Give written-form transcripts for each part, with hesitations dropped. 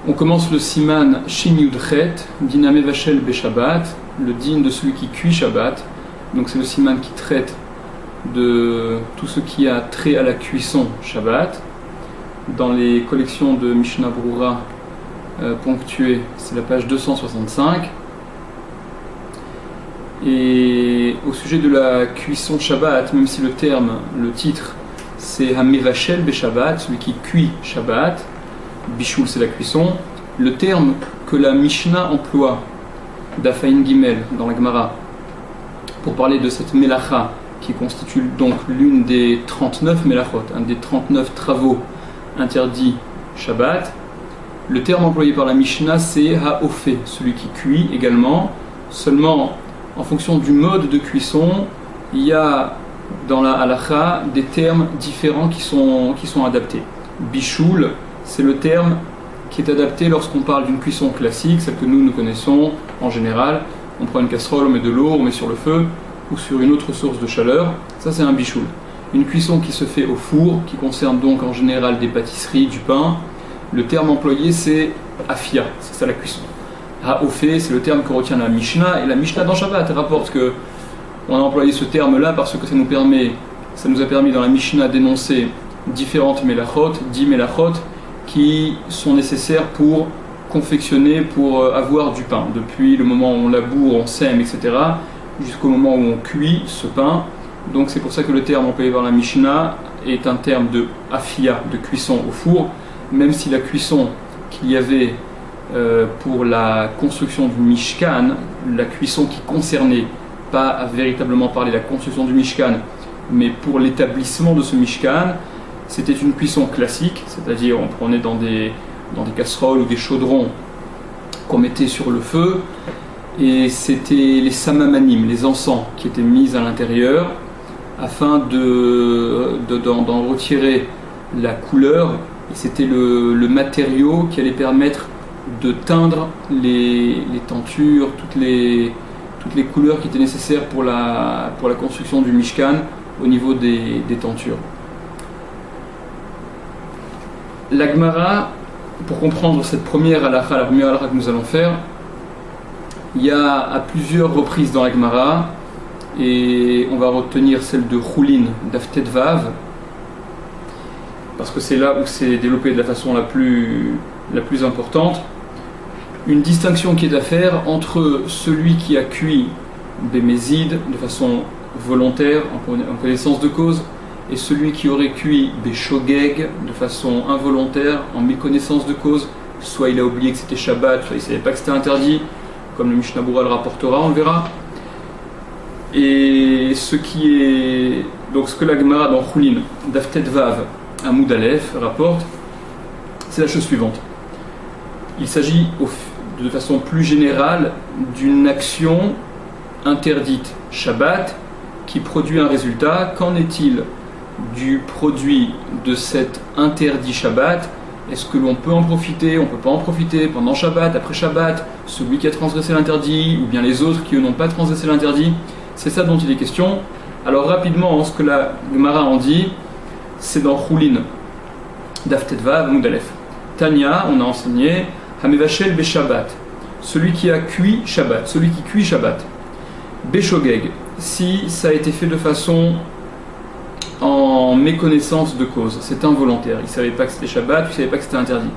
On commence le siman Shin Yudchet, din Hamevashel Beshabbat, le din de celui qui cuit Shabbat. Donc c'est le siman qui traite de tout ce qui a trait à la cuisson Shabbat. Dans les collections de Mishnah Brura ponctuées, c'est la page 265. Et au sujet de la cuisson Shabbat, même si le titre, c'est Hamevashel Beshabbat, celui qui cuit Shabbat, Bishul c'est la cuisson, le terme que la Mishnah emploie, d'Afaïn Gimel, dans la Gemara, pour parler de cette Melacha, qui constitue donc l'une des 39 Melachot, un des 39 travaux interdits Shabbat, le terme employé par la Mishnah c'est Ha'ofé, celui qui cuit également, seulement en fonction du mode de cuisson, il y a dans la halacha des termes différents qui sont adaptés. Bishul, c'est le terme qui est adapté lorsqu'on parle d'une cuisson classique, celle que nous connaissons en général. On prend une casserole, on met de l'eau, on met sur le feu ou sur une autre source de chaleur. Ça c'est un bishul. Une cuisson qui se fait au four, qui concerne donc en général des pâtisseries, du pain. Le terme employé c'est afia, c'est ça la cuisson. Ha'ofé, c'est le terme que retient la Mishnah, et la Mishnah dans Shabbat rapporte que on a employé ce terme-là parce que ça nous a permis dans la Mishnah d'énoncer différentes melachot, 10 melachot, qui sont nécessaires pour confectionner, pour avoir du pain. Depuis le moment où on laboure, on sème, etc., jusqu'au moment où on cuit ce pain. Donc c'est pour ça que le terme employé par la Mishnah est un terme de afia, de cuisson au four, même si la cuisson qu'il y avait pour la construction du Mishkan, la cuisson qui concernait, pas à véritablement parler de la construction du Mishkan, mais pour l'établissement de ce Mishkan, c'était une cuisson classique, c'est-à-dire on prenait dans des casseroles ou des chaudrons qu'on mettait sur le feu, et c'était les samamanim, les encens, qui étaient mis à l'intérieur afin d'en retirer la couleur, et c'était le matériau qui allait permettre de teindre les tentures, toutes les couleurs qui étaient nécessaires pour la construction du Mishkan au niveau des tentures. La Gemara, pour comprendre cette première halakha, la première halakha que nous allons faire, il y a à plusieurs reprises dans la Gemara, et on va retenir celle de Choulin, d'Aftet Vav, parce que c'est là où c'est développé de la façon la plus importante, une distinction qui est à faire entre celui qui a cuit Bémézid de façon volontaire, en connaissance de cause, et celui qui aurait cuit Béchogeg de façon involontaire, en méconnaissance de cause, soit il a oublié que c'était Shabbat, soit il ne savait pas que c'était interdit, comme le Mishnah Brura le rapportera, on le verra. Et ce que la Gemara dans Choulin, d'Aftet Vav, Amoud Aleph, rapporte, c'est la chose suivante. Il s'agit de façon plus générale d'une action interdite Shabbat qui produit un résultat. Qu'en est-il du produit de cet interdit Shabbat? Est-ce que l'on peut en profiter, on ne peut pas en profiter pendant Shabbat, après Shabbat, celui qui a transgressé l'interdit, ou bien les autres qui n'ont pas transgressé l'interdit? C'est ça dont il est question. Alors rapidement, ce que la Gemara en dit, c'est dans Choulin, d'Aftet Vav, Amoud Aleph. Tanya, on a enseigné, Hamevashel Beshabbat, celui qui a cuit Shabbat, celui qui cuit Shabbat. Beshogeg, si ça a été fait de façon en méconnaissance de cause, c'est involontaire, il ne savait pas que c'était Shabbat, il ne savait pas que c'était interdit.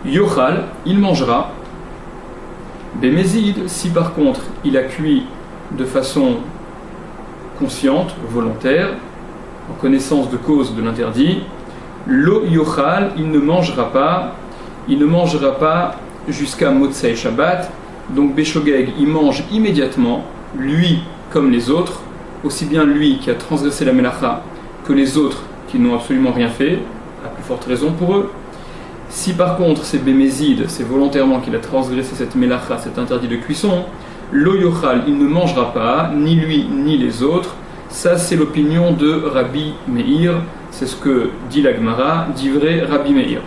Yochal, il mangera. Bémézid, si par contre il a cuit de façon consciente, volontaire, en connaissance de cause de l'interdit, Lo Yochal, il ne mangera pas jusqu'à Motsei Shabbat. Donc Béchogeg, il mange immédiatement, lui comme les autres, aussi bien lui qui a transgressé la Melacha que les autres qui n'ont absolument rien fait, à plus forte raison pour eux. Si par contre c'est Bémézid, c'est volontairement qu'il a transgressé cette Melacha, cet interdit de cuisson, Lo Yochal, il ne mangera pas, ni lui ni les autres. Ça c'est l'opinion de Rabbi Meir, c'est ce que dit la Gemara, dit vrai Rabbi Meir.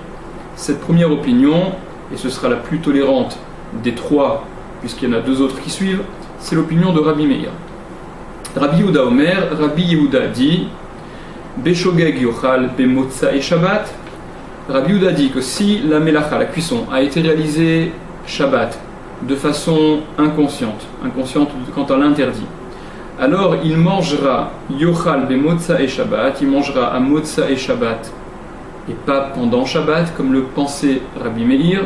Cette première opinion, et ce sera la plus tolérante des trois, puisqu'il y en a deux autres qui suivent, c'est l'opinion de Rabbi Meir. Rabbi Yehuda Omer, Rabbi Yehuda dit Beshogeg Yochal Bemotsa et Shabbat, Rabbi Yehuda dit que si la melacha, la cuisson, a été réalisée Shabbat de façon inconsciente quant à l'interdit, alors il mangera yochal be motza et Shabbat, il mangera à motza et Shabbat et pas pendant Shabbat comme le pensait Rabbi Meir.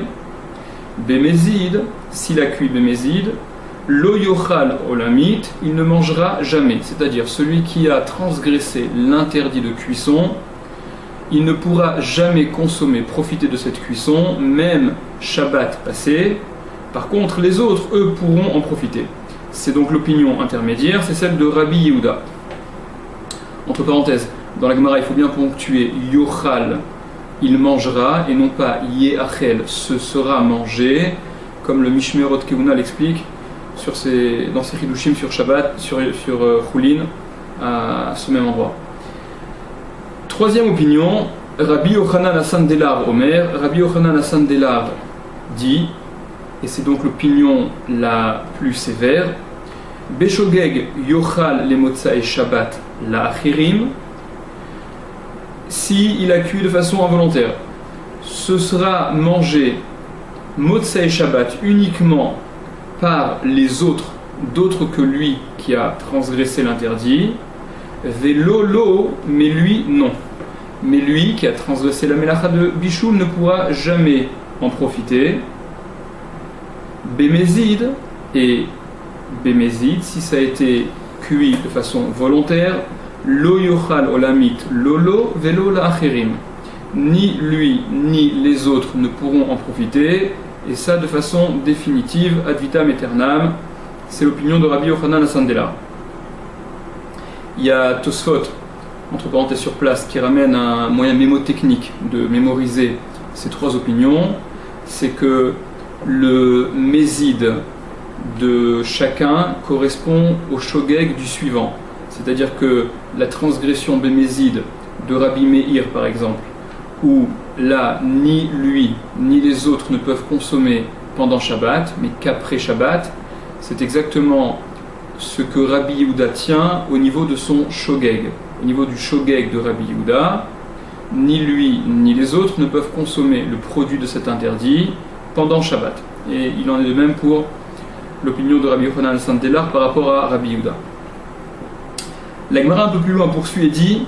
Bemezid, s'il a cuit bemezid, lo yochal olamit, il ne mangera jamais, c'est-à-dire celui qui a transgressé l'interdit de cuisson, il ne pourra jamais consommer, profiter de cette cuisson, même Shabbat passé. Par contre, les autres, eux, pourront en profiter. C'est donc l'opinion intermédiaire, c'est celle de Rabbi Yehuda. Entre parenthèses, dans la Gemara, il faut bien ponctuer yochal, il mangera, et non pas yeachel, ce sera mangé, comme le Mishmerot Kehuna l'explique dans ses Hidushim sur Shabbat, sur Choulin, à ce même endroit. Troisième opinion, Rabbi Yochanan Hassan Delar Omer. Rabbi Yochanan Hassan Delar dit, et c'est donc l'opinion la plus sévère, Beshogeg Yochal le Motza et Shabbat la Achirim, si il a cuit de façon involontaire, ce sera mangé Motza et Shabbat uniquement par les autres, d'autres que lui qui a transgressé l'interdit, Velolo, mais lui non. Mais lui qui a transgressé la melacha de Bichoul ne pourra jamais en profiter. Bémézid, et Bémézid, si ça a été cuit de façon volontaire, Lo yochal olamit lolo velo la acherim. Ni lui ni les autres ne pourront en profiter, et ça de façon définitive, ad vitam aeternam. C'est l'opinion de Rabbi Yochanan Hassan Delar. Il y a Tosfot, entre parenthèses sur place, qui ramène un moyen mémotechnique de mémoriser ces trois opinions. C'est que le mézid de chacun correspond au shogeg du suivant. C'est-à-dire que la transgression bémézid de Rabbi Meir, par exemple, où là, ni lui, ni les autres ne peuvent consommer pendant Shabbat, mais qu'après Shabbat, c'est exactement ce que Rabbi Yehuda tient au niveau de son shogeg. Au niveau du shogeg de Rabbi Yehuda, ni lui, ni les autres ne peuvent consommer le produit de cet interdit pendant Shabbat. Et il en est de même pour l'opinion de Rabbi Yochanan Hassan Delar par rapport à Rabbi Yehuda. La Gemara un peu plus loin poursuit et dit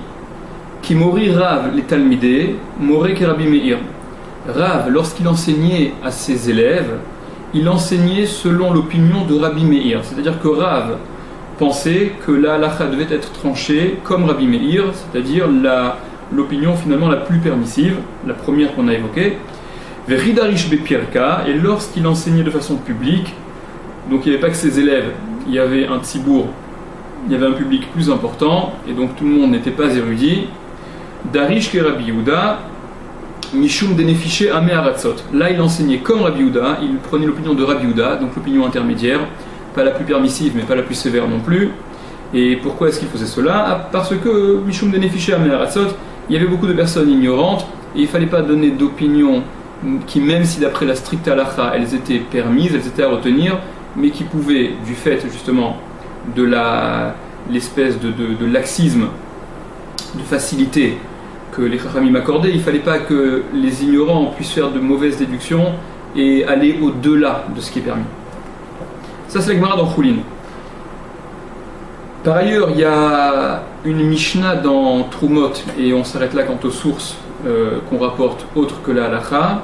Ki mori Rav les Talmidé, moré ke Rabbi Meir. Rav, lorsqu'il enseignait à ses élèves, il enseignait selon l'opinion de Rabbi Meir. C'est-à-dire que Rav pensait que la halakha devait être tranchée comme Rabbi Meir, c'est-à-dire l'opinion finalement la plus permissive, la première qu'on a évoquée. Veridarish bepierka, et lorsqu'il enseignait de façon publique, donc il n'y avait pas que ses élèves, il y avait un tzibour, il y avait un public plus important, et donc tout le monde n'était pas érudit. Darish ke Rabbi Yehuda, Mishum Denefiché Ame Aratzot. Là, il enseignait comme Rabbi Yehuda, il prenait l'opinion de Rabbi Yehuda, donc l'opinion intermédiaire, pas la plus permissive, mais pas la plus sévère non plus. Et pourquoi est-ce qu'il faisait cela? Parce que Mishum Denefiché Ame Aratzot, il y avait beaucoup de personnes ignorantes, et il ne fallait pas donner d'opinion qui, même si d'après la stricte halakha, elles étaient permises, elles étaient à retenir, mais qui pouvaient, du fait justement de l'espèce de laxisme, de facilité que les Chachamim accordaient, il ne fallait pas que les ignorants puissent faire de mauvaises déductions et aller au-delà de ce qui est permis. Ça, c'est la Gemara dans Choulin. Par ailleurs, il y a une Mishnah dans Trumot, et on s'arrête là quant aux sources qu'on rapporte autres que la halakha,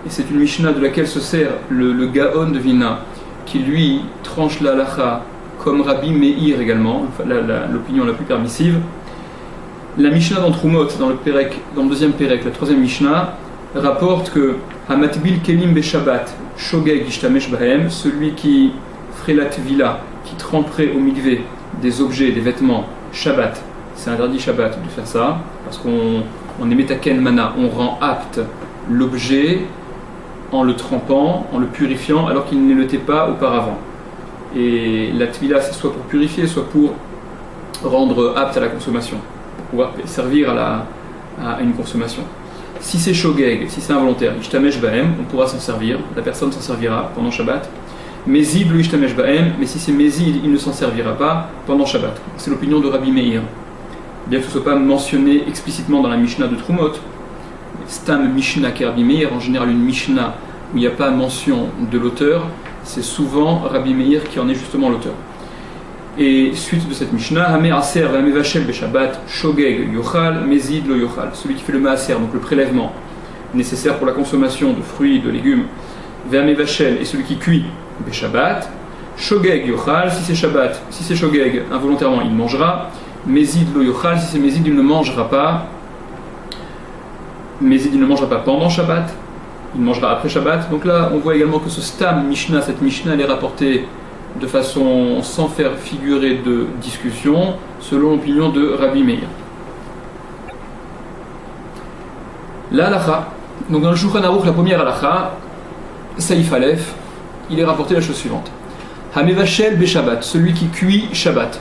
et c'est une Mishnah de laquelle se sert le Gaon de Vilna, qui lui tranche la halakha comme Rabbi Meir également, l'opinion la plus permissive. La Mishnah dans Trumot, dans le deuxième Pérek, la troisième Mishnah, rapporte que Hamatbil Kelim Beshabbat, Shogeg Ishtamesh Bahem, celui qui ferait la tvila, qui tremperait au mikvé des objets, des vêtements, Shabbat, c'est interdit Shabbat de faire ça, parce qu'on est metaken mana, on rend apte l'objet en le trempant, en le purifiant, alors qu'il ne l'était pas auparavant. Et la tvila, c'est soit pour purifier, soit pour rendre apte à la consommation, pouvoir servir à une consommation. Si c'est shogeg, si c'est involontaire, ishtamesh bahem, on pourra s'en servir, la personne s'en servira pendant Shabbat. Mézid ou ishtamesh bahem, mais si c'est mézid, il ne s'en servira pas pendant Shabbat. C'est l'opinion de Rabbi Meir. Bien que ce ne soit pas mentionné explicitement dans la Mishnah de Trumot, Stam Mishnah qui est Rabbi Meir, en général une Mishnah où il n'y a pas mention de l'auteur, c'est souvent Rabbi Meir qui en est justement l'auteur. Et suite de cette Mishnah, Hamé Aser Vame Vachel Beshabbat, Shogeg Yochal, Mezid Lo Yochal. Celui qui fait le Maaser, donc le prélèvement nécessaire pour la consommation de fruits, de légumes, Vame Vachel, et celui qui cuit Beshabbat, Shogeg Yochal, si c'est Shabbat, si c'est Shogeg, involontairement il mangera, Mezid Lo Yochal, si c'est Mezid il ne mangera pas, Mezid il ne mangera pas pendant Shabbat, il mangera après Shabbat. Donc là on voit également que ce Stam Mishnah, cette Mishnah elle est rapportée de façon sans faire figurer de discussion, selon l'opinion de Rabbi Meir. La halakha, donc dans le Shulchan Aruch, la première halakha, Saïf Aleph, il est rapporté la chose suivante. Hamevachel Beshabbat, celui qui cuit Shabbat.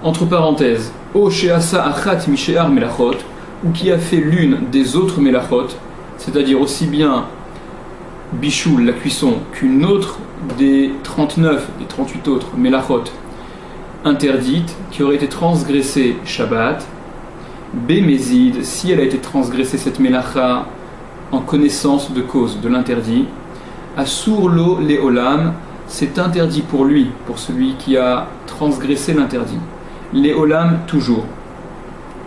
Entre parenthèses, O Sheasa Achat Mishear Melachot, ou qui a fait l'une des autres Melachot, c'est-à-dire aussi bien Bichoul, la cuisson, qu'une autre des 39, des 38 autres Melachot interdites, qui aurait été transgressée Shabbat, Bémézid, si elle a été transgressée cette Melacha en connaissance de cause de l'interdit, Asur lo Léolam, c'est interdit pour lui, pour celui qui a transgressé l'interdit. Léolam toujours.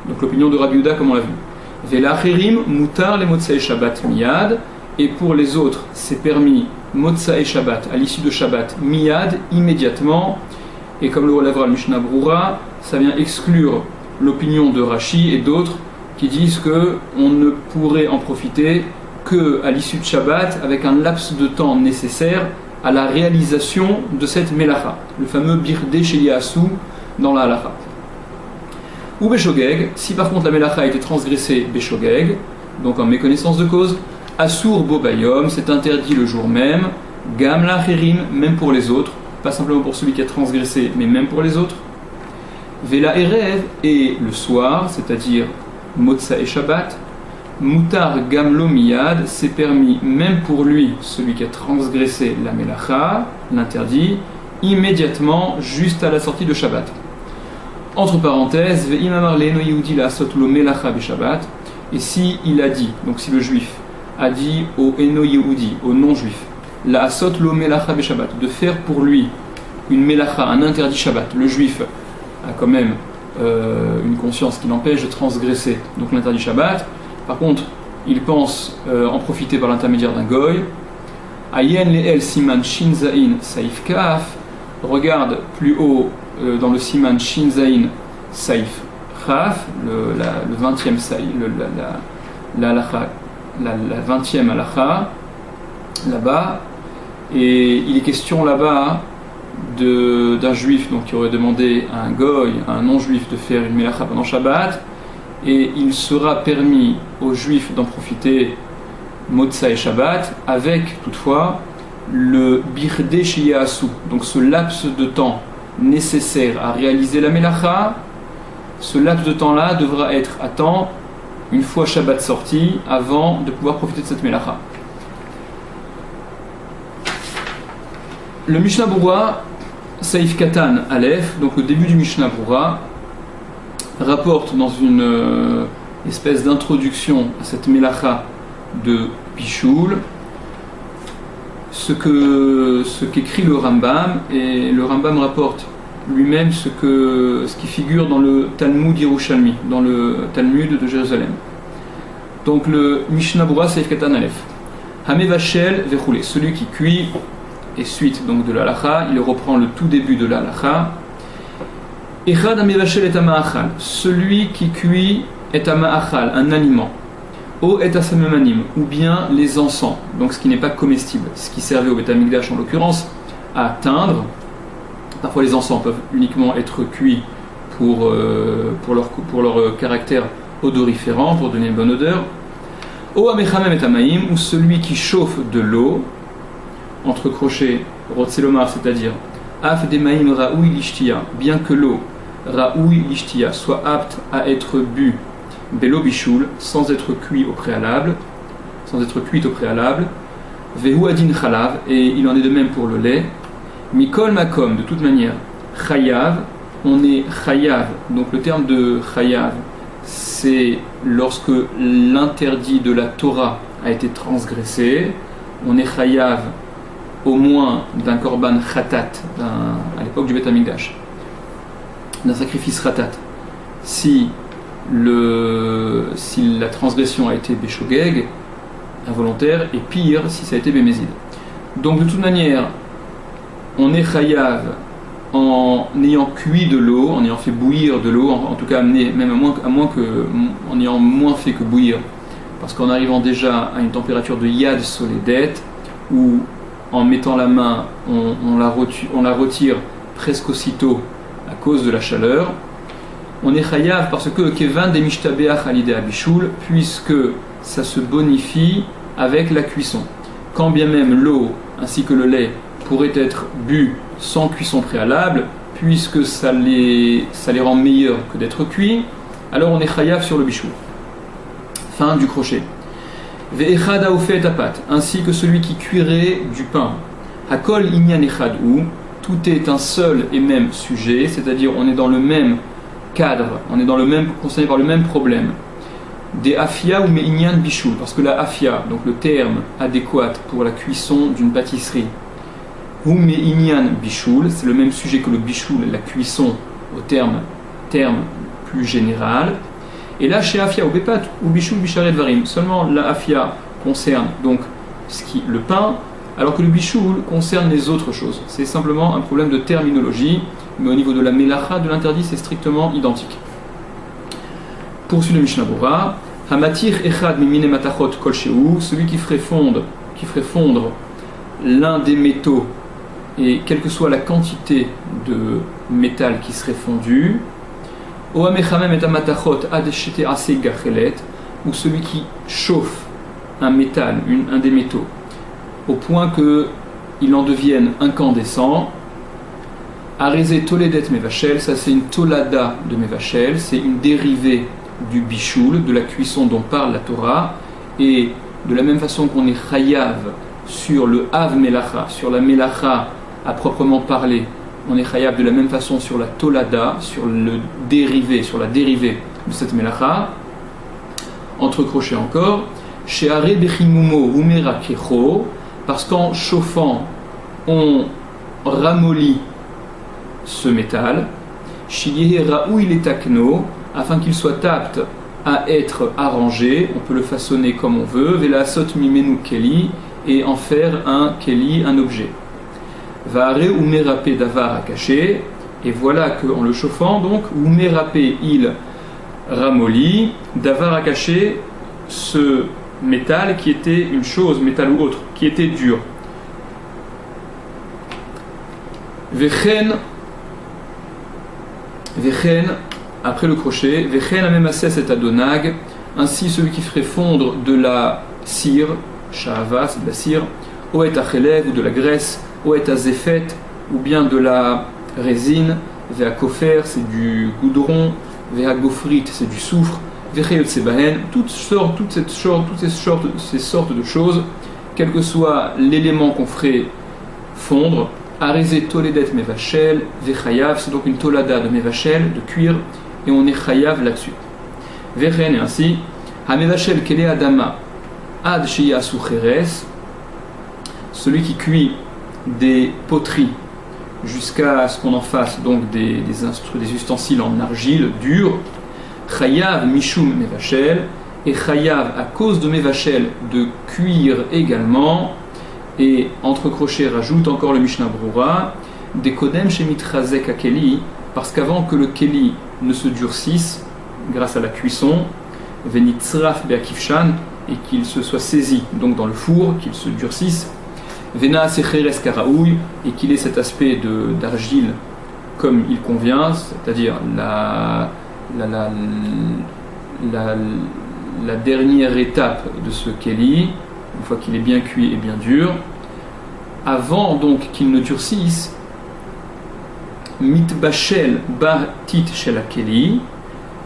Donc l'opinion de Rabbi Yehuda comme on l'a vu. Velacherim mutar le motsai Shabbat miyad, et pour les autres c'est permis motsai Shabbat à l'issue de Shabbat miyad immédiatement, et comme le relèvera le Mishnah Brura, ça vient exclure l'opinion de Rashi et d'autres qui disent que on ne pourrait en profiter que à l'issue de Shabbat avec un laps de temps nécessaire à la réalisation de cette melacha, le fameux birdé sheliasu dans la halacha. Ou Beshogeg, si par contre la melacha a été transgressée Beshogeg, donc en méconnaissance de cause, Asur Bobayom, c'est interdit le jour même, Gam Lacherim, même pour les autres, pas simplement pour celui qui a transgressé, mais même pour les autres. Vela Erev, et le soir, c'est-à-dire Motsa et Shabbat, Mutar Gamlo Miyad, c'est permis même pour lui, celui qui a transgressé la melacha, l'interdit, immédiatement, juste à la sortie de Shabbat. Entre parenthèses, Ve'imamar le'eno Yehudi la'asot lo melacha beShabbat, et si il a dit, donc si le juif a dit au Eno Yehudi, au non-juif, la'asot lo melacha beShabbat, de faire pour lui une melacha, un interdit Shabbat, le juif a quand même une conscience qui l'empêche de transgresser donc l'interdit Shabbat. Par contre, il pense en profiter par l'intermédiaire d'un goy. Ayen le'el siman shinzain saif kaf, regarde plus haut dans le siman shinzain saif kaf, le 20e saïf, la 20e halakha, là-bas, et il est question là-bas d'un juif donc, qui aurait demandé à un goy, à un non-juif de faire une melacha pendant Shabbat, et il sera permis aux juifs d'en profiter Motsa et Shabbat, avec toutefois le birdé shiyasu, donc ce laps de temps nécessaire à réaliser la melacha. Ce laps de temps-là devra être à temps une fois Shabbat sorti, avant de pouvoir profiter de cette melacha. Le Mishnah Brura, Saïf Katan Aleph, donc le début du Mishnah Brura, rapporte dans une espèce d'introduction à cette melacha de Bichoul ce qu'écrit le Rambam, et le Rambam rapporte lui-même ce qui figure dans le Talmud Yerushalmi, dans le Talmud de Jérusalem. Donc le Mishnah Brura Saïf Katan Aleph, Hamevachel Vechoulé, celui qui cuit, et suite donc de la halacha, il reprend le tout début de la halacha. Echad Hamevachel et Ama'achal, celui qui cuit est Ama'achal, un aliment. O et Asamemanim, ou bien les encens, donc ce qui n'est pas comestible, ce qui servait au Beth Amikdash en l'occurrence à teindre. Parfois les encens peuvent uniquement être cuits pour leur caractère odoriférant, pour donner une bonne odeur. O Amechamem et Amaim, ou celui qui chauffe de l'eau, entre crochets, Rotselomar, c'est-à-dire Af Demaim Raoui Lishtia, bien que l'eau Raoui Lishtia soit apte à être bu Belo Bichoul, sans être cuite au préalable, Vehu Adin Chalav, et il en est de même pour le lait. Mikol Makom, de toute manière, Chayav, on est Chayav, donc le terme de Chayav, c'est lorsque l'interdit de la Torah a été transgressé, on est chayav au moins d'un korban khatat, à l'époque du Beth Amikdash, d'un sacrifice khatat. Si la transgression a été béchogeg, involontaire, et pire si ça a été bémézid. Donc de toute manière, on est chayav en ayant cuit de l'eau, en ayant fait bouillir de l'eau, en tout cas amené, même en ayant moins fait que bouillir, parce qu'en arrivant déjà à une température de yad soledet, où en mettant la main, on la retire presque aussitôt à cause de la chaleur, on est chayav parce que kevan de mishtabeach alideh abishul, puisque ça se bonifie avec la cuisson. Quand bien même l'eau ainsi que le lait pourraient être bu sans cuisson préalable, puisque ça les rend meilleurs que d'être cuits, alors on est chayav sur le bichoul. Fin du crochet. Ve'echad haofeh et apat, ainsi que celui qui cuirait du pain. Hakol inyan echad ou, tout est un seul et même sujet, c'est-à-dire on est dans le même cadre, on est concerné par le même problème. Des afia ou me'inyan bichoul, parce que la afia, donc le terme adéquat pour la cuisson d'une pâtisserie, ou me'inyan bichoul, c'est le même sujet que le bichoul, la cuisson au terme plus général. Et là, chez afia ou bepat ou bichoul bisharet varim, seulement la afia concerne donc le pain, alors que le bichoul concerne les autres choses. C'est simplement un problème de terminologie, mais au niveau de la melacha, de l'interdit, c'est strictement identique. Poursuit le Mishnah Bora, Hamatir echad mimine matachot kol shehu, celui qui ferait fondre l'un des métaux, et quelle que soit la quantité de métal qui serait fondu, Oamechamem et amatachot adeshete ase gachelet, ou celui qui chauffe un métal, un des métaux, au point qu'il en devienne incandescent. Arezé toledet mevachel, ça c'est une tolada de mevachel, c'est une dérivée du bichoul, de la cuisson dont parle la Torah, et de la même façon qu'on est chayav sur le av melacha, sur la melacha à proprement parler, on est chayav de la même façon sur la tolada, sur la dérivée de cette melacha. Entre crochets encore, she'are bechimumo humera kecho, parce qu'en chauffant on ramollit ce métal, shiyehe raoui letakno, afin qu'il soit apte à être arrangé, on peut le façonner comme on veut, velasot mimenu keli, et en faire un keli, un objet. Vare ou merape davar à cacher, et voilà qu'en le chauffant, donc, ou merape il ramollit, davar à cacher, ce métal qui était une chose, métal ou autre, qui était dur. Vechen, après le crochet, Vechen amemases et adonag, ainsi celui qui ferait fondre de la cire, shahava, c'est de la cire, oet achelev, ou de la graisse, oet azefet, ou bien de la résine, veakofer, c'est du goudron, veagofrit, c'est du soufre, vecheyot sebahen, toutes ces sortes de choses, quel que soit l'élément qu'on ferait fondre, arezé toledet mevachel, vechayav, c'est donc une tolada de mevachel, de cuir, et on est chayav là-dessus. Vechen, et ainsi, hamevachel kele adama ad sheyasu cheres, celui qui cuit des poteries jusqu'à ce qu'on en fasse donc des ustensiles en argile dure, chayav mishum mevachel, et chayav à cause de mevachel de cuire également. Et entre crochets rajoute encore le Mishnah Brura, des kodem shemitrazek akeli, parce qu'avant que le keli ne se durcisse grâce à la cuisson, venitzraf beakifshan, et qu'il se soit saisi donc dans le four, qu'il se durcisse, vena secheres karaouy, et qu'il ait cet aspect d'argile comme il convient, c'est-à-dire la dernière étape de ce keli, une fois qu'il est bien cuit et bien dur, avant donc qu'il ne durcisse, mitbashel batit shel hakeli,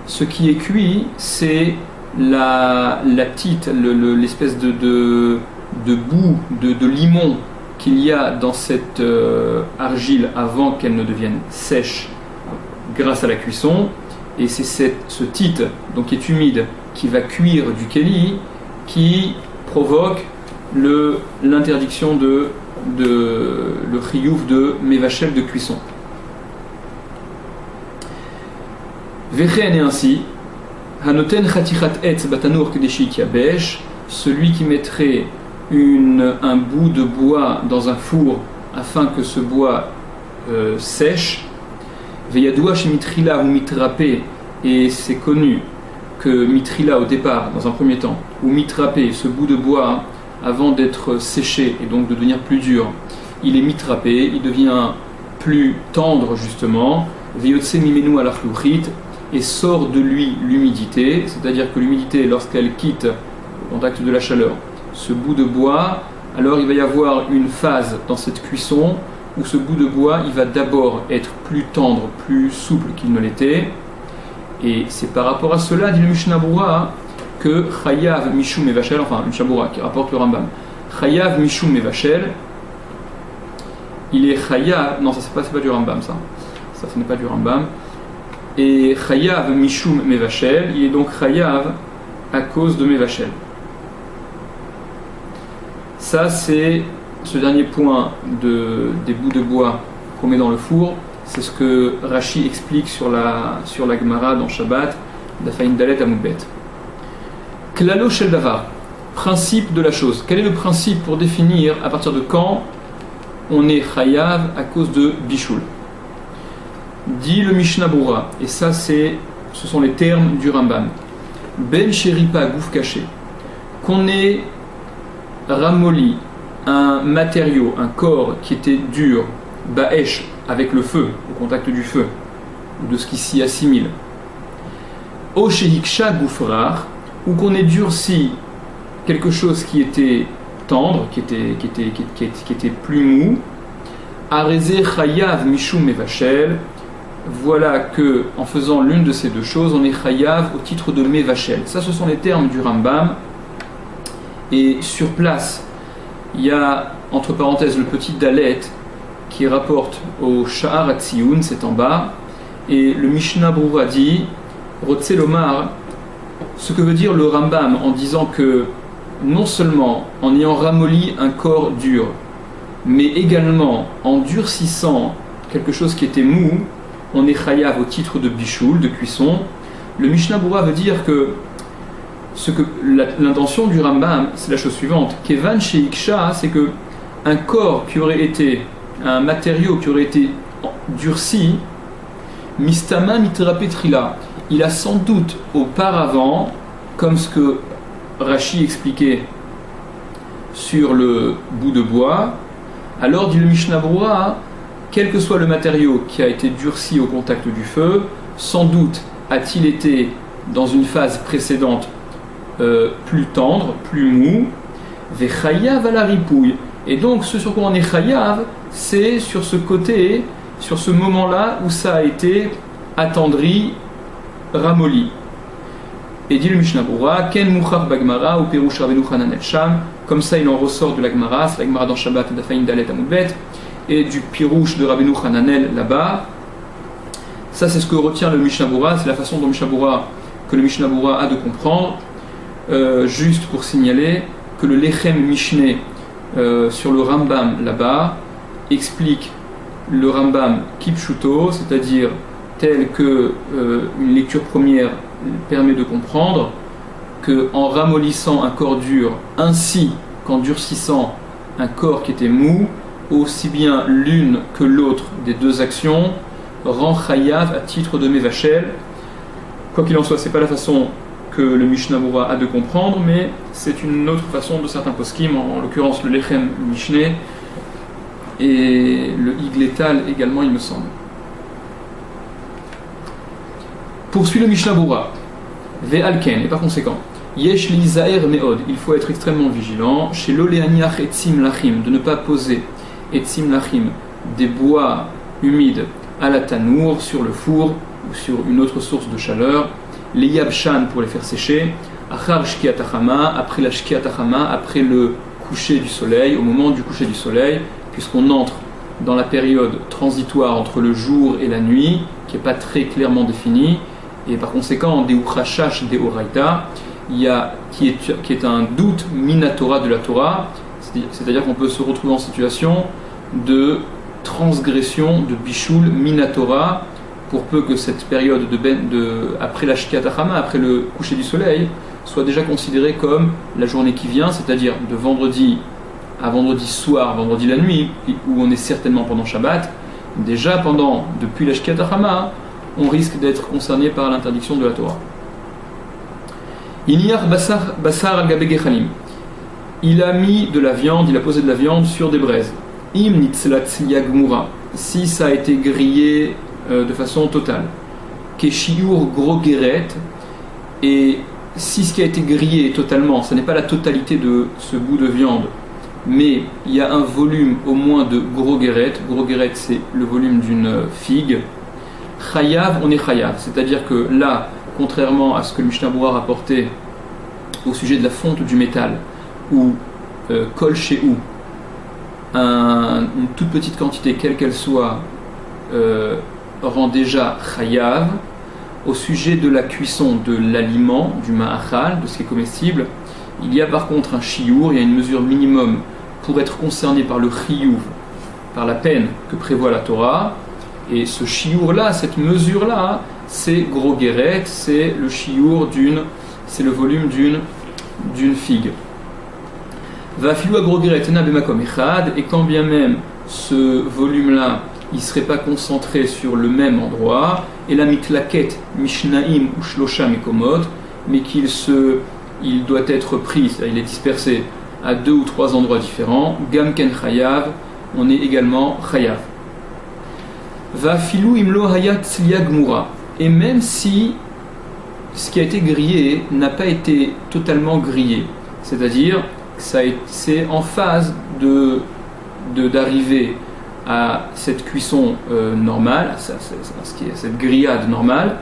ce qui est cuit, c'est la petite, l'espèce de boue, de limon qu'il y a dans cette argile avant qu'elle ne devienne sèche grâce à la cuisson, Et c'est ce titre, donc qui est humide, qui va cuire du keli, qui provoque l'interdiction le chiyuv de mevachel de cuisson. Vechen est ainsi, hanoten chatichat etz batanur kedeshik yabesh, celui qui mettrait un bout de bois dans un four afin que ce bois sèche. Veyadoua chez mitrila ou mitrapé, et c'est connu que mitrila au départ, dans un premier temps, ou mitrapé, ce bout de bois, avant d'être séché et donc de devenir plus dur, il est mitrapé, il devient plus tendre justement, veyotse mimenu alachluchit, et sort de lui l'humidité, c'est-à-dire que l'humidité, lorsqu'elle quitte au contact de la chaleur, ce bout de bois, alors il va y avoir une phase dans cette cuisson où ce bout de bois, il va d'abord être plus tendre, plus souple qu'il ne l'était, et c'est par rapport à cela, dit le Mishnah Berurah, que Chayav Mishum Mevachel, enfin le Mishnah Berurah qui rapporte le Rambam, Chayav Mishum Mevachel, il est Chayav, non ça c'est pas du Rambam ça ce n'est pas du Rambam, et Chayav Mishum Mevachel, il est donc Chayav à cause de Mevachel. Ça c'est ce dernier point des bouts de bois qu'on met dans le four, c'est ce que Rashi explique sur la Gemara dans Shabbat, Dafayin Dalet Amud Bet. Klalo shel davar, principe de la chose. Quel est le principe pour définir à partir de quand on est chayav à cause de bishul? Dit le Mishnah Berurah, et ça ce sont les termes du Rambam. Ben sheripa gouf caché, qu'on ait ramolli un matériau, un corps qui était dur, ba'esh, avec le feu, au contact du feu, ou de ce qui s'y assimile. O shehiksha goufrar, ou qu'on ait durci quelque chose qui était tendre, qui était plus mou, arezé chayav mishum mevachel, voilà que en faisant l'une de ces deux choses, on est chayav au titre de mevachel. Ça, ce sont les termes du Rambam. Et sur place, il y a entre parenthèses le petit dalet qui rapporte au Sha'ar Hatziyun, c'est en bas, et le Mishnah Berurah dit Rotse lomar, ce que veut dire le Rambam en disant que non seulement en ayant ramolli un corps dur, mais également en durcissant quelque chose qui était mou, on est chayav au titre de bishul, de cuisson. Le Mishnah Berurah veut dire que l'intention du Rambam, c'est la chose suivante. Kevan sheiksha, c'est que un corps qui aurait été, un matériau qui aurait été durci, mistama mitrapetrila, il a sans doute auparavant, comme ce que Rashi expliquait sur le bout de bois, alors dit le Mishnah Berurah, quel que soit le matériau qui a été durci au contact du feu, sans doute a-t-il été dans une phase précédente plus tendre, plus mou, vechayav à la ripouille. Et donc ce sur quoi on est chayav, c'est sur ce côté, sur ce moment-là où ça a été attendri, ramolli. Et dit le Mishnah Berurah, ken muchar bagmara ou perush Rabbeinu Hanan el Sham, comme ça il en ressort de la Gemara, c'est la Gemara dans Shabbat, Dafayin Dalet Amud Bet, et du pirouche de Rabbeinu Hananel là-bas. Ça c'est ce que retient le Mishnah Berurah, c'est la façon dont que le Mishnah Berurah a de comprendre. Juste pour signaler que le Lechem Mishneh sur le Rambam là-bas explique le Rambam Kipshuto, c'est-à-dire tel que une lecture première permet de comprendre qu'en ramollissant un corps dur ainsi qu'en durcissant un corps qui était mou, aussi bien l'une que l'autre des deux actions rend chayav à titre de mevachel. Quoi qu'il en soit, c'est pas la façon que le Mishnah Berurah a de comprendre, mais c'est une autre façon de certains poskim, en l'occurrence le Lechem Mishneh et le Igletal également, il me semble. Poursuit le Mishnah Berurah. Ve'alken, et par conséquent, Yesh li zaher me'od, il faut être extrêmement vigilant, chez l'oléaniach etzim lachim, de ne pas poser etzim lachim, des bois humides à la tanour, sur le four ou sur une autre source de chaleur, les yabshan pour les faire sécher, achar shkiat hachama, après la shkiat hachama, après le coucher du soleil, au moment du coucher du soleil, puisqu'on entre dans la période transitoire entre le jour et la nuit, qui n'est pas très clairement définie, Et par conséquent, des Uchashash, des Oraita, qui est un doute minatora de la Torah, c'est-à-dire qu'on peut se retrouver en situation de transgression de Bishul minatora, pour peu que cette période après la Shkiat HaChama, après le coucher du soleil, soit déjà considérée comme la journée qui vient, c'est-à-dire de vendredi à vendredi soir, vendredi la nuit, où on est certainement pendant Shabbat. Déjà depuis la Shkiat HaChama, on risque d'être concerné par l'interdiction de la Torah. Iniyar basar al gabe gechalim. Il a mis de la viande, il a posé de la viande sur des braises. Im nitzlat yagmura. Si ça a été grillé de façon totale. Keshiur grogeret. Et si ce qui a été grillé totalement, ce n'est pas la totalité de ce bout de viande, mais il y a un volume au moins de grogeret. Grogeret, c'est le volume d'une figue. Chayav, on est chayav. C'est-à-dire que là, contrairement à ce que le Mishnah Berurah rapportait au sujet de la fonte du métal, ou kol shehu, une toute petite quantité, quelle qu'elle soit, rend déjà chayav. Au sujet de la cuisson de l'aliment, du ma'achal, de ce qui est comestible, il y a par contre un chiyur, il y a une mesure minimum pour être concerné par le chiyuv, par la peine que prévoit la Torah. Et ce chiyur-là, cette mesure-là, c'est grogeret, c'est le chiyur c'est le volume d'une figue. Va filou grogeret ena bemakom echad, et quand bien même ce volume-là, il ne serait pas concentré sur le même endroit, et la mitlaket mishnaim ou shlosha mekomot, mais il doit être pris, c'est-à-dire il est dispersé à 2 ou 3 endroits différents, gamken chayav, on est également chayav. Va filou imlo hayat tzliagmura, et même si ce qui a été grillé n'a pas été totalement grillé, c'est-à-dire que c'est en phase d'arriver à cette cuisson normale, à cette grillade normale,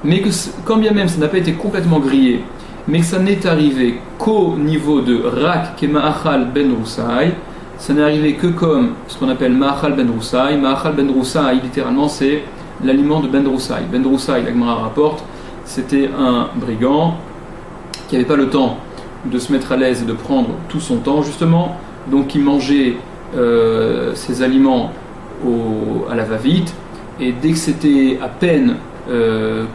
mais que quand bien même ça n'a pas été complètement grillé, mais que ça n'est arrivé qu'au niveau de rak ke ma'achal ben roussaï, ça n'est arrivé que comme ce qu'on appelle ma'achal ben roussaï. Ma'achal ben roussaï, littéralement, c'est l'aliment de ben roussaï. Ben roussaï, la Gemara rapporte, c'était un brigand qui n'avait pas le temps de se mettre à l'aise et de prendre tout son temps, justement, donc il mangeait ces aliments à la va-vite, et dès que c'était à peine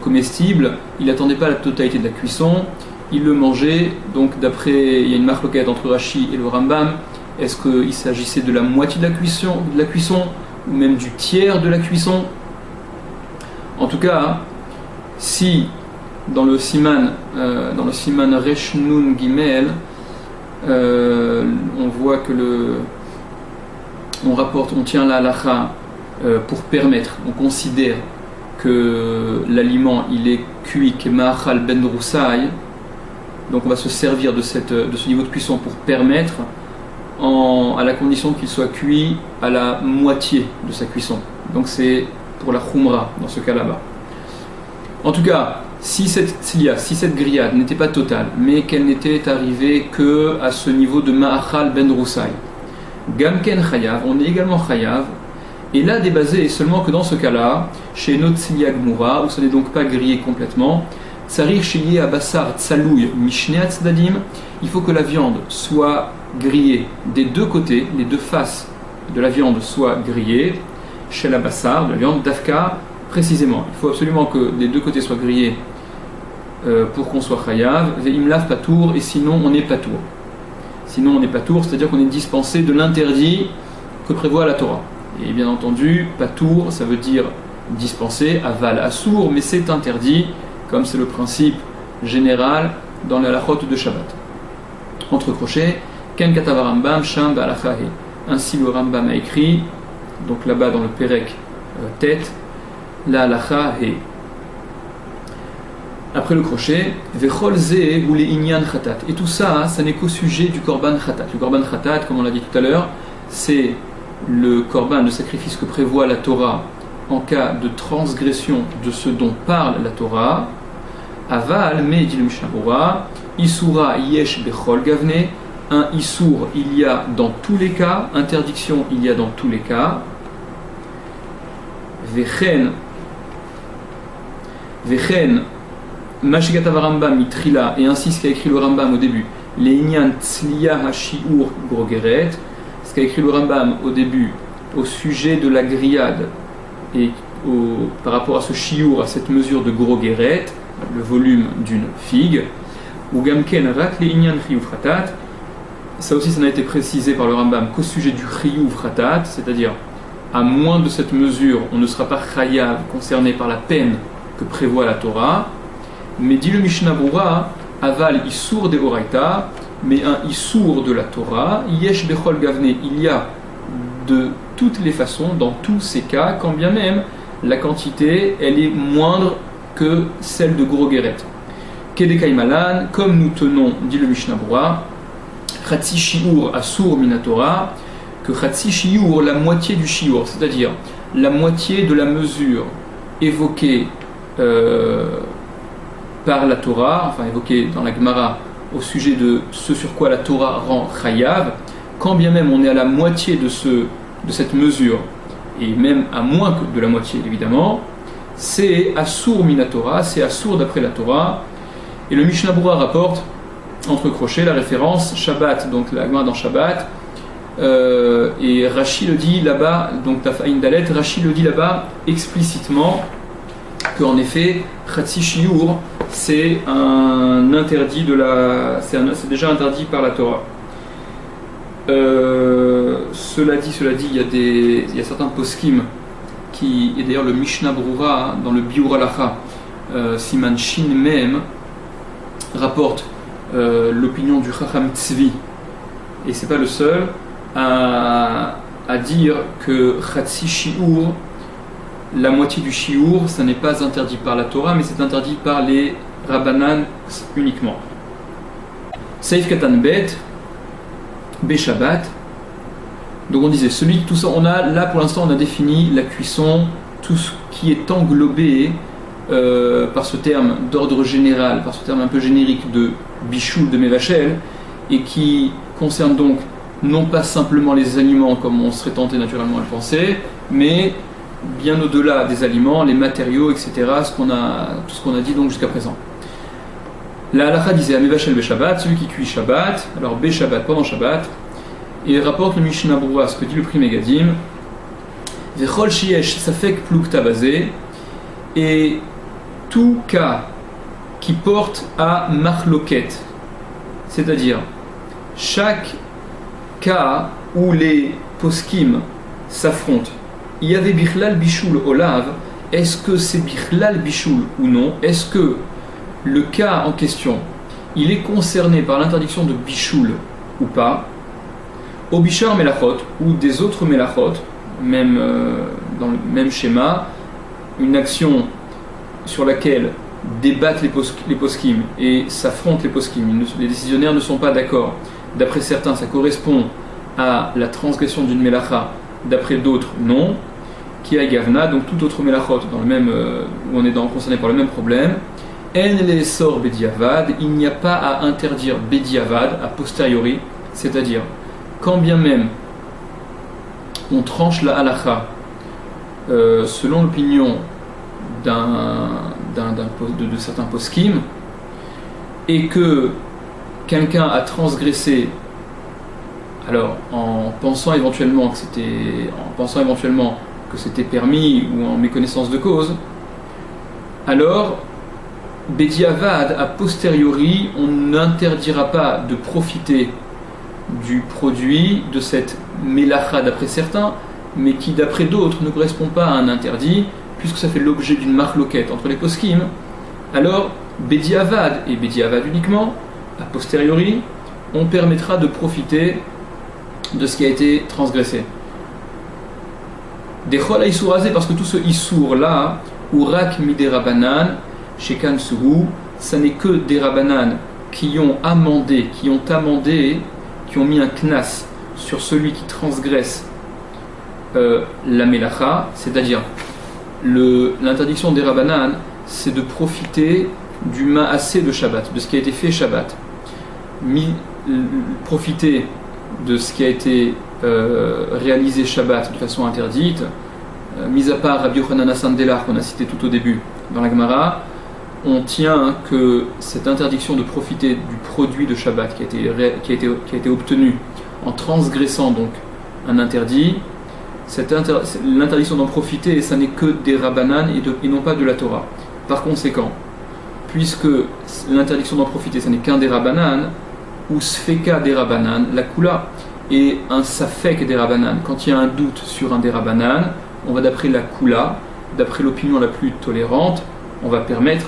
comestible, il n'attendait pas la totalité de la cuisson, il le mangeait. Donc il y a une marloquette entre Rashi et le Rambam, est-ce qu'il s'agissait de la moitié de la cuisson ou même du tiers de la cuisson? En tout cas, si dans le siman Resh Nun Gimel, on voit que on tient la halacha pour permettre, on considère que l'aliment il est cuit kema'achal ben roussaï, donc on va se servir de ce niveau de cuisson pour permettre, à la condition qu'il soit cuit à la moitié de sa cuisson. Donc c'est pour la khumra dans ce cas là-bas. En tout cas, si cette grillade n'était pas totale, mais qu'elle n'était arrivée que à ce niveau de ma'achal ben roussaï, gamken chayav, on est également chayav. Et là, débasé est seulement que dans ce cas-là, chez Notziliya Gmura, où ça n'est donc pas grillé complètement, Tsarir Sheliye Abassar Tsalouy Mishnea Tzdadim, il faut que la viande soit grillée des deux côtés, les deux faces de la viande soient grillées, chez l'Abassar, de la viande d'Afka, précisément. Il faut absolument que les deux côtés soient grillés pour qu'on soit chayav, Ve'imlav Patour, et sinon on est patour. Sinon on est patour, c'est-à-dire qu'on est dispensé de l'interdit que prévoit la Torah. Et bien entendu, patour, ça veut dire dispensé, aval, assour, mais c'est interdit, comme c'est le principe général dans la halachot de Shabbat. Entre crochets, Ken katava Rambam, Sham ba'alachahe. Ainsi le Rambam a écrit, donc là-bas dans le Perek tête, la halacha he. Après le crochet, Vechol ze ou les inyan khatat. Et tout ça, ça n'est qu'au sujet du korban khatat. Le korban khatat, comme on l'a dit tout à l'heure, c'est le korban, le sacrifice que prévoit la Torah en cas de transgression de ce dont parle la Torah. Aval, mais dit le Mishnah Berurah, Isura yesh bechol gavne, un issour il y a dans tous les cas, interdiction il y a dans tous les cas. Vechen Vechen, Mashikatav Rambam mitrila, et ainsi ce qu'a écrit le Rambam au début, Leinian Tzliya Hashiur Grogeret, ce qu'a écrit le Rambam au début au sujet de la grillade et par rapport à ce shiur, à cette mesure de Grogeret, le volume d'une figue, ou Gamken Rak Leinian Chiyuv Khatat, ça aussi ça n'a été précisé par le Rambam qu'au sujet du Chiyuv Khatat, c'est-à-dire à moins de cette mesure, on ne sera pas chayav concerné par la peine que prévoit la Torah, mais dit le Mishnah Brura, aval issour de Oraita, mais un issour de la Torah, yesh bechol gavne, il y a de toutes les façons, dans tous ces cas, quand bien même la quantité elle est moindre que celle de Grogeret. Kedekai malan, comme nous tenons, dit le Mishnah Brura, chatsi shiur asur minatora, que chatsi shiur, la moitié du shiur, c'est-à-dire la moitié de la mesure évoquée par la Torah, enfin évoquée dans la Gemara au sujet de ce sur quoi la Torah rend chayav, quand bien même on est à la moitié de cette mesure, et même à moins que de la moitié évidemment, c'est asur minatora, c'est asur d'après la Torah, et le Mishnah Brura rapporte, entre crochets, la référence Shabbat, donc la Gemara dans Shabbat, et Rashi le dit là-bas, donc Tafaïn Dalet, Rashi le dit là-bas explicitement, qu'en effet, Chatsi Shiur, c'est un interdit c'est déjà interdit par la Torah. Cela dit, il y a certains poskim et d'ailleurs le Mishnah Brura dans le Biur Halacha, Siman Shin Mem, rapporte l'opinion du Chacham Tzvi, et c'est pas le seul à dire que Chatsi Shiur, la moitié du shiur, ça n'est pas interdit par la Torah, mais c'est interdit par les Rabbanan uniquement. Seif Katan Bet, Beshabbat. Donc on disait, tout ça, là pour l'instant on a défini la cuisson, tout ce qui est englobé par ce terme d'ordre général, par ce terme un peu générique de Bichoul, de Mevachel, et qui concerne donc non pas simplement les aliments comme on serait tenté naturellement à le penser, mais bien au-delà des aliments, les matériaux, etc., tout ce qu'on a dit donc jusqu'à présent. La halakha disait Amevachel Beshabbat, celui qui cuit Shabbat, alors Beshabbat pendant Shabbat, et il rapporte le Mishnah Brura, ce que dit le Pri Megadim, Vechol Shiesh Safek Plukta Bazé, et tout cas qui porte à Marloket, c'est-à-dire chaque cas où les poskim s'affrontent. Il y avait Bichlal Bichoul Olav, est-ce que c'est Bichlal Bichoul ou non? Est-ce que le cas en question, il est concerné par l'interdiction de Bichoul ou pas? Au Bishar Melachot ou des autres Melachot, même dans le même schéma, une action sur laquelle débattent les poskim et s'affrontent les poskim, les décisionnaires ne sont pas d'accord. D'après certains, ça correspond à la transgression d'une Melacha, d'après d'autres, non. Qui a Gavna, donc tout autre Melachot, dans le même, où on est concerné par le même problème. En les sort Bediavad, il n'y a pas à interdire Bediavad a posteriori, c'est-à-dire quand bien même on tranche la halakha selon l'opinion de certains poskim et que quelqu'un a transgressé, alors en pensant éventuellement que c'était permis ou en méconnaissance de cause, alors Bediavad a posteriori on n'interdira pas de profiter du produit de cette mélacha d'après certains, mais qui d'après d'autres ne correspond pas à un interdit, puisque ça fait l'objet d'une marloquette entre les poskim. Alors Bediavad et Bediavad uniquement, a posteriori, on permettra de profiter de ce qui a été transgressé. Dechol à Isourazé, parce que tout ce Issour là, ou Rak Midé Rabanan, Shekan Suhu, ça n'est que des Rabanan qui ont amendé, qui ont mis un knas sur celui qui transgresse la Melacha, c'est-à-dire l'interdiction des Rabanan, c'est de profiter du Ma'asé de Shabbat, de ce qui a été fait Shabbat. Profiter de ce qui a été réalisé Shabbat de façon interdite, mis à part Rabbi Yochanan Hassan Delar qu'on a cité tout au début dans la Gemara, on tient que cette interdiction de profiter du produit de Shabbat qui a été obtenu en transgressant donc un interdit, l'interdiction d'en profiter, ça n'est que des Rabbanan et non pas de la Torah. Par conséquent, puisque l'interdiction d'en profiter, ça n'est qu'un des Rabbanan, ou Sfeka des Rabbanan, la Kula est un Safek des Rabbanan. Quand il y a un doute sur un des Rabbanan, on va d'après la Kula, d'après l'opinion la plus tolérante, on va permettre.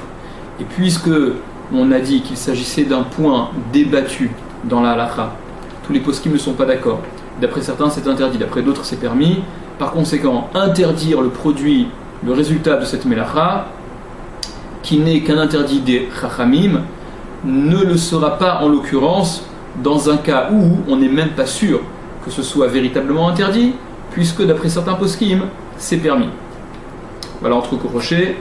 Et puisque on a dit qu'il s'agissait d'un point débattu dans la halakha, tous les poskim ne sont pas d'accord. D'après certains, c'est interdit, d'après d'autres, c'est permis. Par conséquent, interdire le produit, le résultat de cette melacha, qui n'est qu'un interdit des chachamim, ne le sera pas en l'occurrence dans un cas où on n'est même pas sûr que ce soit véritablement interdit, puisque d'après certains poskim, c'est permis. Voilà, entre crochets,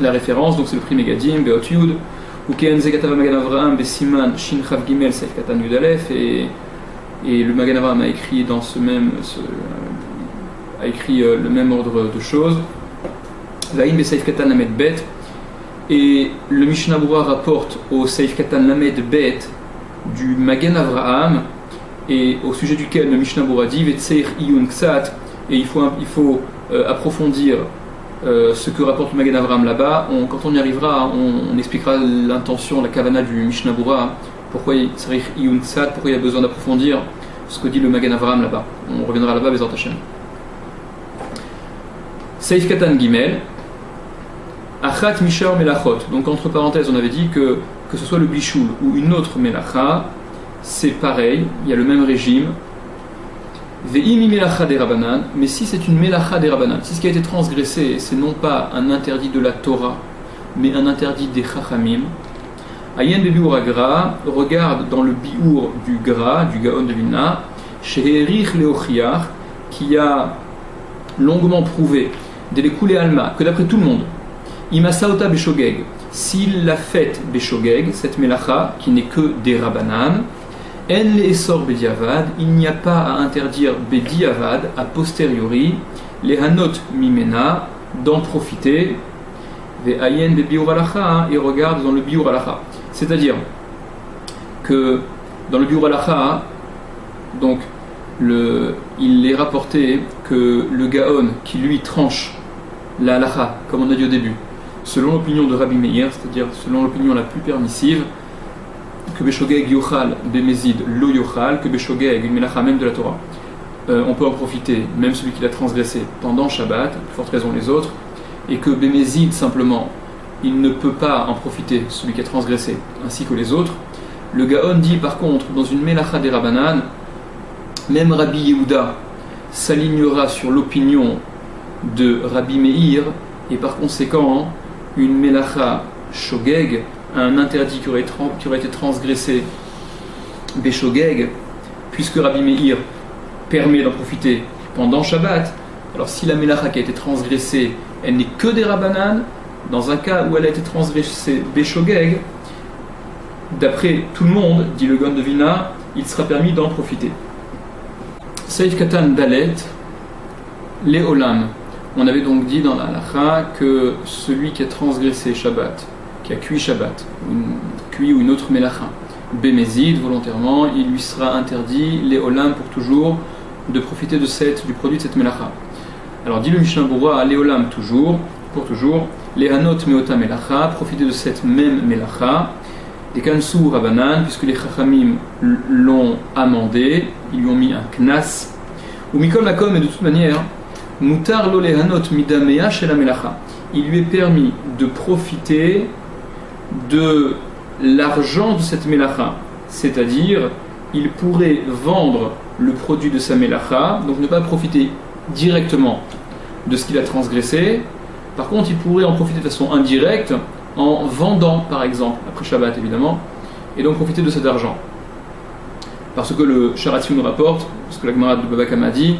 la référence, donc c'est le prix Megadim, Beot Yud, ou Kenze Katava Magan Avraham, Besiman, Shin Chav Gimel, Seif Katan Yud Aleph, et le Magan Avraham a écrit dans le même ordre de choses. Vaïm be Seif Katan Lamed Bet, et le Mishnah Berurah rapporte au Seif Katan Lamed Bet du Magan Avraham, et au sujet duquel le Mishnah Berurah dit Vetseir Iyun Ksat, et il faut approfondir ce que rapporte le Magan Avraham là-bas. Quand on y arrivera, on expliquera l'intention, la kavana du Mishnah Berurah, pourquoi il y a besoin d'approfondir ce que dit le Magan Avraham là-bas. On reviendra là-bas, Bezrat Hashem. Seif Katan Gimel, Achat Mishar Melachot. Donc entre parenthèses, on avait dit que ce soit le Bishul ou une autre Melacha, c'est pareil, il y a le même régime. Ve'imi melacha des Rabbanan, mais si c'est une melacha des Rabbanan, si ce qui a été transgressé, c'est non pas un interdit de la Torah, mais un interdit des Chachamim, Ayen bebiur agra, regarde dans le biur du Gra, du Gaon de Vilna, Sheherich leochiach, qui a longuement prouvé, Delekoule Alma, que d'après tout le monde, Imasaota Beshogeg, s'il l'a faite Beshogeg, cette melacha, qui n'est que des Rabbanan, En le esor bediavad, il n'y a pas à interdire bediavad a posteriori, les hanot mimena, d'en profiter, ve ayen be biur alacha, et regarde dans le biur alacha. C'est-à-dire que dans le biur alacha, donc il est rapporté que le Gaon qui lui tranche la halacha, comme on a dit au début, selon l'opinion de Rabbi Meir, c'est-à-dire selon l'opinion la plus permissive, que Beshogeg yochal bemezid lo yochal, que Beshogeg, une melacha même de la Torah, on peut en profiter, même celui qui l'a transgressé pendant Shabbat, pour forte raison les autres, et que bemezid simplement, il ne peut pas en profiter, celui qui a transgressé, ainsi que les autres. Le Gaon dit par contre, dans une melacha des Rabbanan, même Rabbi Yehuda s'alignera sur l'opinion de Rabbi Meir, et par conséquent, une melacha shogeg, un interdit qui aurait été transgressé Beshogeg, puisque Rabbi Meir permet d'en profiter pendant Shabbat. Alors si la melacha qui a été transgressée, elle n'est que des Rabbanan, dans un cas où elle a été transgressée Beshogeg, d'après tout le monde, dit le Gaon de Vilna, il sera permis d'en profiter. Seif Katan Dalet, les Olam. On avait donc dit dans la halakha que celui qui a transgressé Shabbat, qui a cuit Shabbat, cuit ou une autre melacha, bémézid volontairement, il lui sera interdit, les olam pour toujours, de profiter du produit de cette melacha. Alors dit le Mishnah Berurah, les olam toujours, pour toujours, les hanot meota melacha, profiter de cette même melacha, des kansou rabanan, puisque les chachamim l'ont amendé, ils lui ont mis un knas, ou mikol makom, et de toute manière, mutar lo le hanot midamea shel la melacha, il lui est permis de profiter de l'argent de cette melacha, c'est-à-dire il pourrait vendre le produit de sa melacha, donc ne pas profiter directement de ce qu'il a transgressé. Par contre, il pourrait en profiter de façon indirecte en vendant, par exemple, après Shabbat évidemment, et donc profiter de cet argent. Parce que le Sharatioun nous rapporte, parce que la Gemara de Baba Kama dit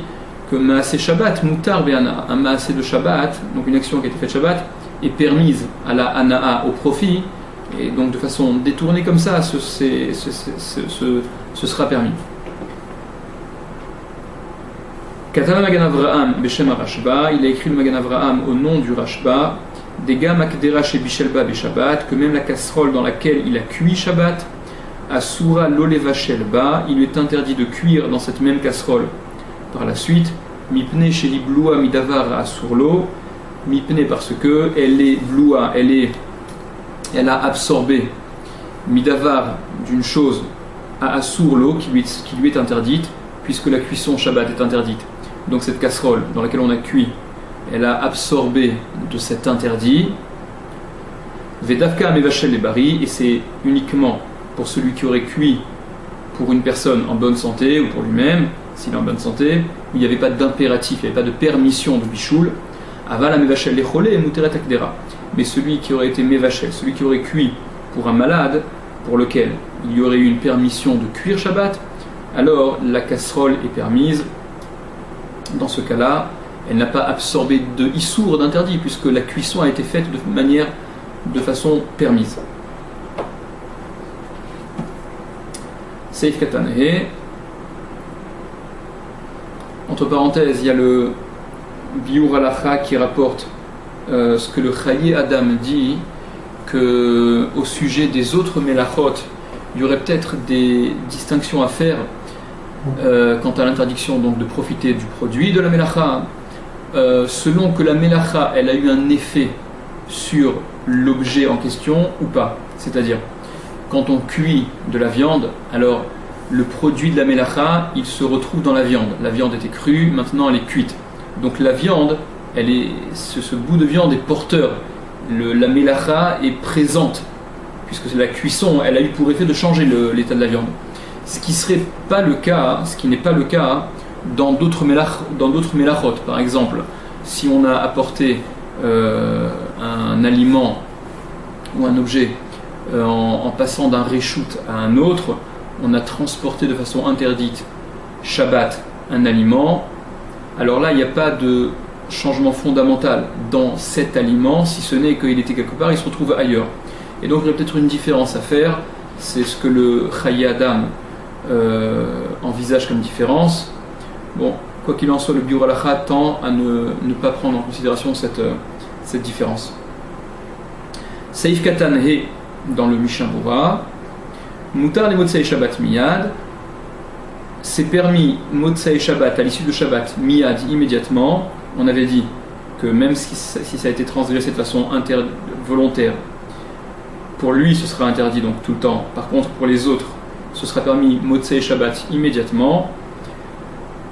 que Maaseh Shabbat, Mutar Be'ana, un Maaseh de Shabbat, donc une action qui a été faite Shabbat, est permise à la Hana'a, au profit, et donc de façon détournée comme ça, ce sera permis. Katana Magan Avraham Beshem Rashba, il a écrit le Magan Avraham au nom du Rashba, des gam akdera chez Bichelba et Shabbat, que même la casserole dans laquelle il a cuit Shabbat, Asura l'oleva shelba, il lui est interdit de cuire dans cette même casserole. Par la suite, Mipne sheli bloua midavar asurlo, Mipne parce que elle est bloua, elle a absorbé midavar d'une chose à asurlo qui lui est interdite, puisque la cuisson Shabbat est interdite. Donc cette casserole dans laquelle on a cuit, elle a absorbé de cet interdit. Vedavka mevachel lebari, et c'est uniquement pour celui qui aurait cuit pour une personne en bonne santé ou pour lui-même, s'il est en bonne santé, où il n'y avait pas d'impératif, il n'y avait pas de permission de bichoul. Avala mevachel lechole et muteret akdera. Mais celui qui aurait été mevachel, celui qui aurait cuit pour un malade, pour lequel il y aurait eu une permission de cuire Shabbat, alors la casserole est permise. Dans ce cas-là, elle n'a pas absorbé de issour, d'interdit, puisque la cuisson a été faite de façon permise. Seif Katanehe. Entre parenthèses, il y a le Biur Halacha qui rapporte ce que le Chaye Adam dit, que au sujet des autres Melachot, il y aurait peut-être des distinctions à faire quant à l'interdiction donc de profiter du produit de la Melacha, selon que la Melacha elle a eu un effet sur l'objet en question ou pas. C'est-à-dire, quand on cuit de la viande, alors le produit de la Melacha, il se retrouve dans la viande. La viande était crue, maintenant elle est cuite. Donc la viande, ce bout de viande est porteur. La Melacha est présente, puisque c'est la cuisson, elle a eu pour effet de changer l'état de la viande. Ce qui n'est pas le cas dans d'autres melachot. Par exemple, si on a apporté un aliment ou un objet en passant d'un reshoot à un autre, on a transporté de façon interdite Shabbat un aliment, alors là il n'y a pas de changement fondamental dans cet aliment, si ce n'est qu'il était quelque part, il se retrouve ailleurs. Et donc il y a peut-être une différence à faire, c'est ce que le Chaye Adam envisage comme différence. Bon, quoi qu'il en soit, le Biur Halacha tend à ne pas prendre en considération cette différence. Seif Katan He dans le Mishnah Bora, Mutar le Motsei Shabbat Miyad, c'est permis Motsei Shabbat à l'issue de Shabbat Miyad immédiatement. On avait dit que même si ça a été transgressé de façon volontaire, pour lui ce sera interdit donc tout le temps. Par contre pour les autres, ce sera permis Motsei Shabbat immédiatement.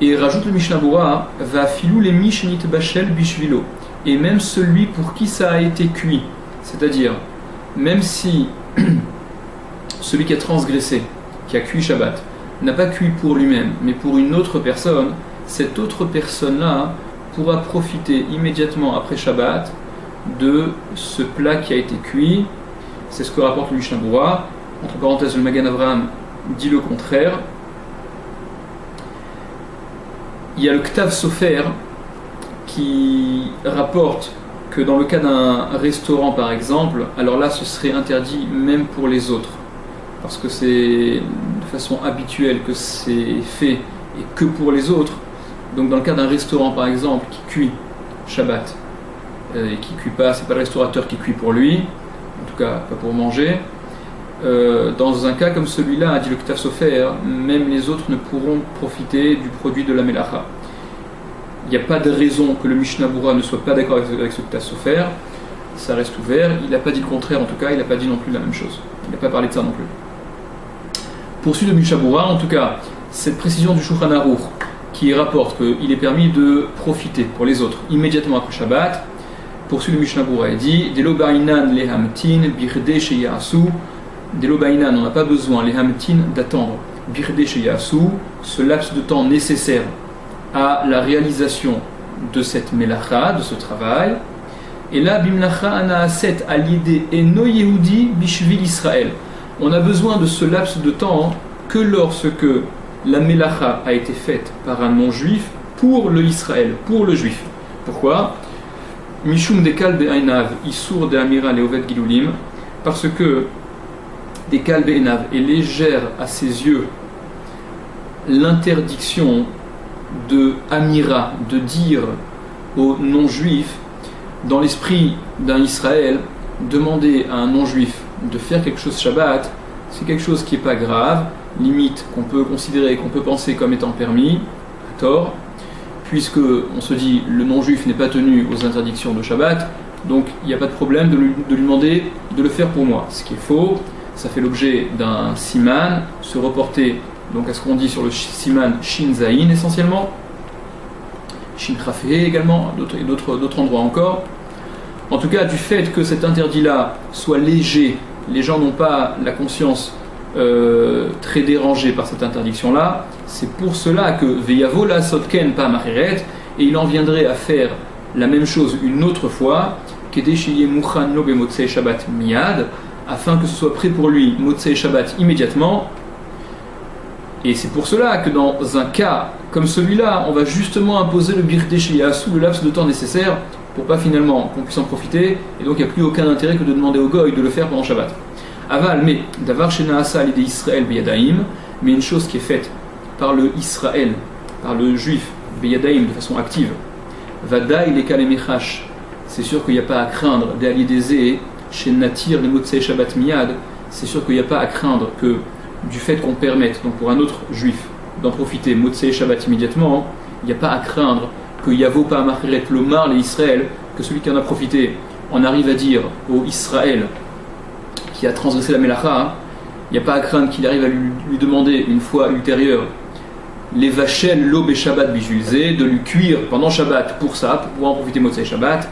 Et rajoute le Mishnah Bora, va filou les mishnit bachel bishvilo. Et même celui pour qui ça a été cuit, c'est-à-dire même si celui qui a transgressé, qui a cuit Shabbat, n'a pas cuit pour lui-même, mais pour une autre personne, cette autre personne-là pourra profiter immédiatement après Shabbat de ce plat qui a été cuit. C'est ce que rapporte le Mishnah Bora. Entre parenthèses, le Magan Avraham dit le contraire. Il y a le Ktav Sofer qui rapporte que dans le cas d'un restaurant par exemple, alors là ce serait interdit même pour les autres, parce que c'est de façon habituelle que c'est fait et que pour les autres. Donc dans le cas d'un restaurant par exemple qui cuit Shabbat et qui cuit pas, c'est pas le restaurateur qui cuit pour lui, en tout cas pas pour manger. Dans un cas comme celui-là, a dit le Ktav Sofer, même les autres ne pourront profiter du produit de la Melacha. Il n'y a pas de raison que le Mishnah Bora ne soit pas d'accord avec ce Ktav Sofer, ça reste ouvert. Il n'a pas dit le contraire, en tout cas, il n'a pas dit non plus la même chose. Il n'a pas parlé de ça non plus. Poursuit le Mishnah Bora, en tout cas, cette précision du Shulchan Aruch qui rapporte qu'il est permis de profiter pour les autres immédiatement après Shabbat. Poursuit le Mishnah Bora et dit Delo bainan lehamtin birde sheyasu. Delo bainan, on n'a pas besoin, lehamtin, d'attendre birde sheyasu, ce laps de temps nécessaire à la réalisation de cette melacha, de ce travail. Et là, bimlacha anaaset alidé eno yehudi bishvil Israël. On a besoin de ce laps de temps que lorsque la melacha a été faite par un non-juif pour le Israël, pour le juif. Pourquoi? Mishum dekal be'ainav isur de amira leovet gilulim, parce que dekal be'ainav est légère à ses yeux l'interdiction de amira, de dire aux non-juifs dans l'esprit d'un Israël, demander à un non-juif de faire quelque chose Shabbat, c'est quelque chose qui n'est pas grave, limite qu'on peut considérer, qu'on peut penser comme étant permis, à tort, puisque on se dit le non-juif n'est pas tenu aux interdictions de Shabbat, donc il n'y a pas de problème de lui demander de le faire pour moi. Ce qui est faux, ça fait l'objet d'un siman, se reporter donc à ce qu'on dit sur le siman Shin Zayin essentiellement, Shin Chafé également, et d'autres endroits encore. En tout cas, du fait que cet interdit-là soit léger, les gens n'ont pas la conscience très dérangée par cette interdiction-là, c'est pour cela que Veyavo la Sotken pa Macheret, et il en viendrait à faire la même chose une autre fois, Kedeshiye Muchan lo bemotzei Shabbat miyad, afin que ce soit prêt pour lui Motzei Shabbat immédiatement. Et c'est pour cela que dans un cas comme celui-là, on va justement imposer le Birkdei Sheyasu, le laps de temps nécessaire, pour pas finalement qu'on puisse en profiter, et donc il n'y a plus aucun intérêt que de demander au goy de le faire pendant Shabbat. Aval, mais d'avar shenaasa l'idée Israël beyadaim, mais une chose qui est faite par le Israël, par le juif beyadaim de façon active, vadaï les kalemechash, c'est sûr qu'il n'y a pas à craindre d'alidézé chez natir les motzei Shabbat miyad, c'est sûr qu'il n'y a pas à craindre que du fait qu'on permette donc pour un autre juif d'en profiter motzei Shabbat immédiatement, il n'y a pas à craindre que Yavo pa Macheret Lomar les Israël, que celui qui en a profité en arrive à dire au Israël qui a transgressé la Melacha, il n'y a pas à craindre qu'il arrive à lui demander une fois ultérieure les vachel l'aube et Shabbat bijulzé, de lui cuire pendant Shabbat pour ça, pour pouvoir en profiter Motzei Shabbat.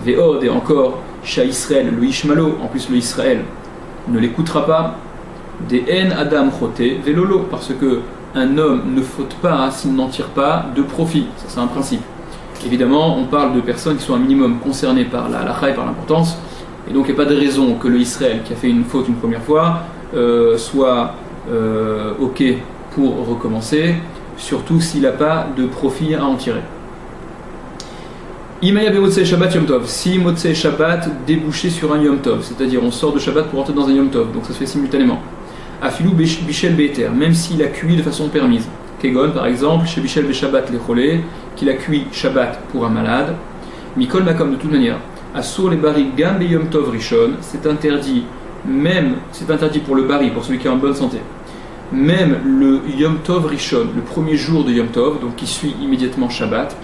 Ve'od, et encore, Sha Israël, le Ishmalo, en plus le Israël ne l'écoutera pas. Des en Adam choté velolo, parce que un homme ne faute pas s'il n'en tire pas de profit. Ça, c'est un principe. Évidemment, on parle de personnes qui sont un minimum concernées par la halakha et par l'importance, et donc il n'y a pas de raison que le Israël qui a fait une faute une première fois soit OK pour recommencer, surtout s'il n'a pas de profit à en tirer. Imaya be Motzei Shabbat Yom Tov, si Motzei Shabbat débouchait sur un Yom Tov, c'est-à-dire on sort de Shabbat pour entrer dans un Yom Tov, donc ça se fait simultanément. Afilou Bichel Beter, même s'il a cuit de façon permise. Kegon par exemple, chez Bichel Beshabbat Lecholé, qu'il a cuit Shabbat pour un malade. Mikol Makom de toute manière. Assour les bari Gam be Yom Tov Rishon, c'est interdit, même, c'est interdit pour le bari, pour celui qui est en bonne santé. Même le Yom Tov Rishon, le premier jour de Yom Tov, donc qui suit immédiatement Shabbat,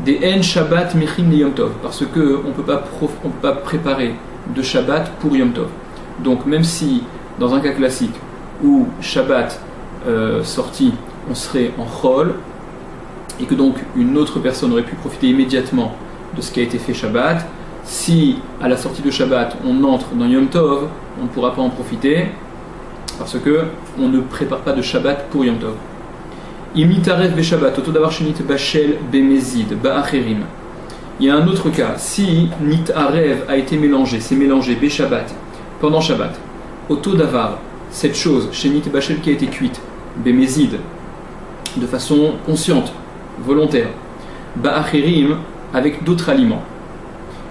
des En Shabbat Mechin le Yom Tov, parce qu'on ne peut pas préparer de Shabbat pour Yom Tov. Donc même si, dans un cas classique, où Shabbat sorti, on serait en Chol, et que donc une autre personne aurait pu profiter immédiatement de ce qui a été fait Shabbat, si à la sortie de Shabbat on entre dans Yom Tov, on ne pourra pas en profiter, parce que on ne prépare pas de Shabbat pour Yom Tov. Imitarev be Shabbat, auto d'avoir chenit bachel bemezid, ba'acherim. Il y a un autre cas, si nit arev a été mélangé, c'est mélangé be Shabbat, pendant Shabbat, auto d'avar, cette chose, chenit bachel qui a été cuite, bemezid, de façon consciente, volontaire, ba'acherim, avec d'autres aliments.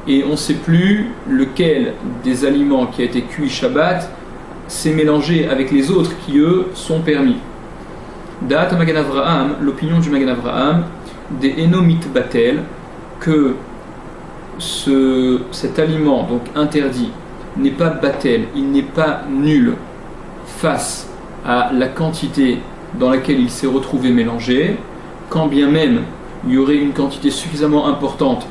Et on ne sait plus lequel des aliments qui a été cuit Shabbat s'est mélangé avec les autres qui, eux, sont permis. Da'at Magen Avraham, l'opinion du Magen Avraham, des Enomit Batel, que cet aliment, donc interdit, n'est pas batel, il n'est pas nul face à la quantité dans laquelle il s'est retrouvé mélangé, quand bien même il y aurait une quantité suffisamment importante.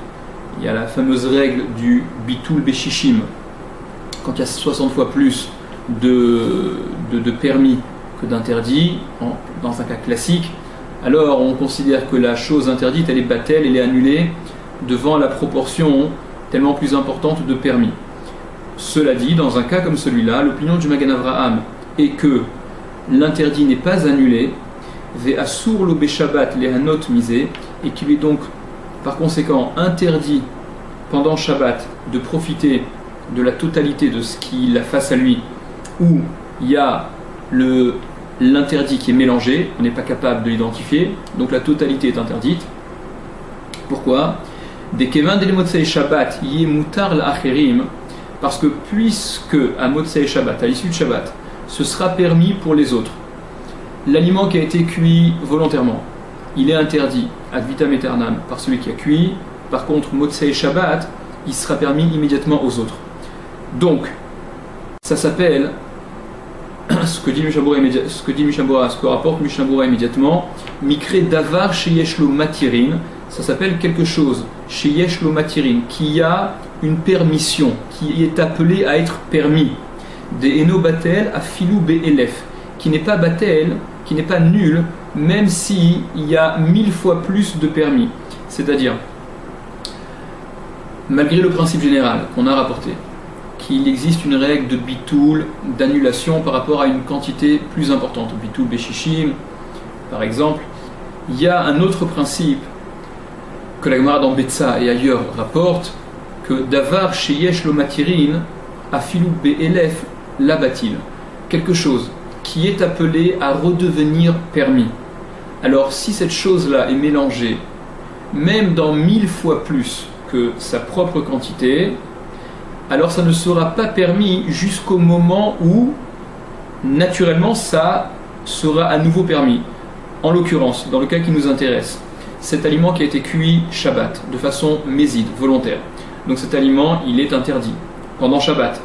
Il y a la fameuse règle du bitul beshishim, quand il y a 60 fois plus de permis que d'interdits, dans un cas classique, alors on considère que la chose interdite, elle est battelle, elle est annulée devant la proportion tellement plus importante de permis. Cela dit, dans un cas comme celui-là, l'opinion du Magen Avraham est que l'interdit n'est pas annulé, ve'asur lo beshabbat lehanot misé, et qu'il est donc par conséquent interdit pendant Shabbat de profiter de la totalité de ce qu'il a face à lui, où il y a l'interdit qui est mélangé, on n'est pas capable de l'identifier, donc la totalité est interdite. Pourquoi ? Des Kevin de Motzei Shabbat yé mutar l'acherim, parce que puisque à Motzei Shabbat, à l'issue de Shabbat, ce sera permis pour les autres. L'aliment qui a été cuit volontairement, il est interdit ad vitam aeternam par celui qui a cuit, Par contre, Motsei Shabbat, il sera permis immédiatement aux autres. Donc, ça s'appelle, ce que dit Mishabura, ce que rapporte Mishabura immédiatement, Mikre Davar Sheyesh Lo Matirin, ça s'appelle quelque chose, Sheyesh Lo Matirin, qui a une permission, qui est appelé à être permis. Des Eno Batel à Filou Be'elef, qui n'est pas Batel, qui n'est pas nul, même s'il y a 1000 fois plus de permis. C'est-à-dire, malgré le principe général qu'on a rapporté, qu'il existe une règle de bitoul, d'annulation par rapport à une quantité plus importante, bitoul beshishim, par exemple, il y a un autre principe que la Gemara dans Betsa et ailleurs rapporte, que davar sheyesh lo matirin afilu be'elef labatil, quelque chose qui est appelé à redevenir permis. Alors si cette chose-là est mélangée, même dans 1000 fois plus que sa propre quantité, alors ça ne sera pas permis jusqu'au moment où, naturellement, ça sera à nouveau permis. En l'occurrence, dans le cas qui nous intéresse, cet aliment qui a été cuit Shabbat, de façon méside, volontaire. Donc cet aliment, il est interdit pendant Shabbat.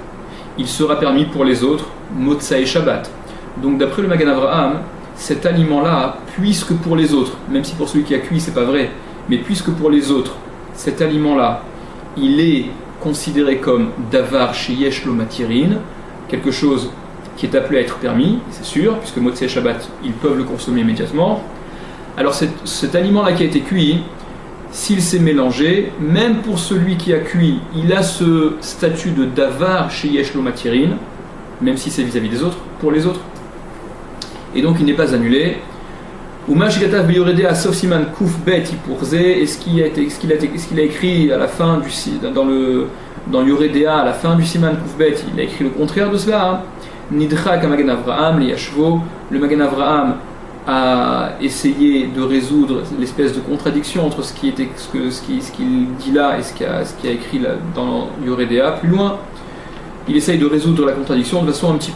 Il sera permis pour les autres, Motsei Shabbat. Donc d'après le Magan Avraham, cet aliment-là, puisque pour les autres, même si pour celui qui a cuit, c'est pas vrai, mais puisque pour les autres, cet aliment-là, il est considéré comme davar sheyesh lo matirin, quelque chose qui est appelé à être permis, c'est sûr, puisque Motsei Shabbat, ils peuvent le consommer immédiatement. Alors cet aliment-là qui a été cuit, s'il s'est mélangé, même pour celui qui a cuit, il a ce statut de davar sheyesh lo matirin, même si c'est vis-à-vis des autres, pour les autres. Et donc il n'est pas annulé. Umashikatav Beyoredea sauf Siman Kouf Bet Ipurze, et ce qu'il a écrit à la fin dans Yoredea, à la fin du Siman Kouf Bet, il a écrit le contraire de cela. Nidra Kamagan Avraham, les Yashvo, le Magan Avraham a essayé de résoudre l'espèce de contradiction entre ce qu'il dit là et ce qu'il a écrit là, dans Yoredea. Plus loin, il essaye de résoudre la contradiction de façon un petit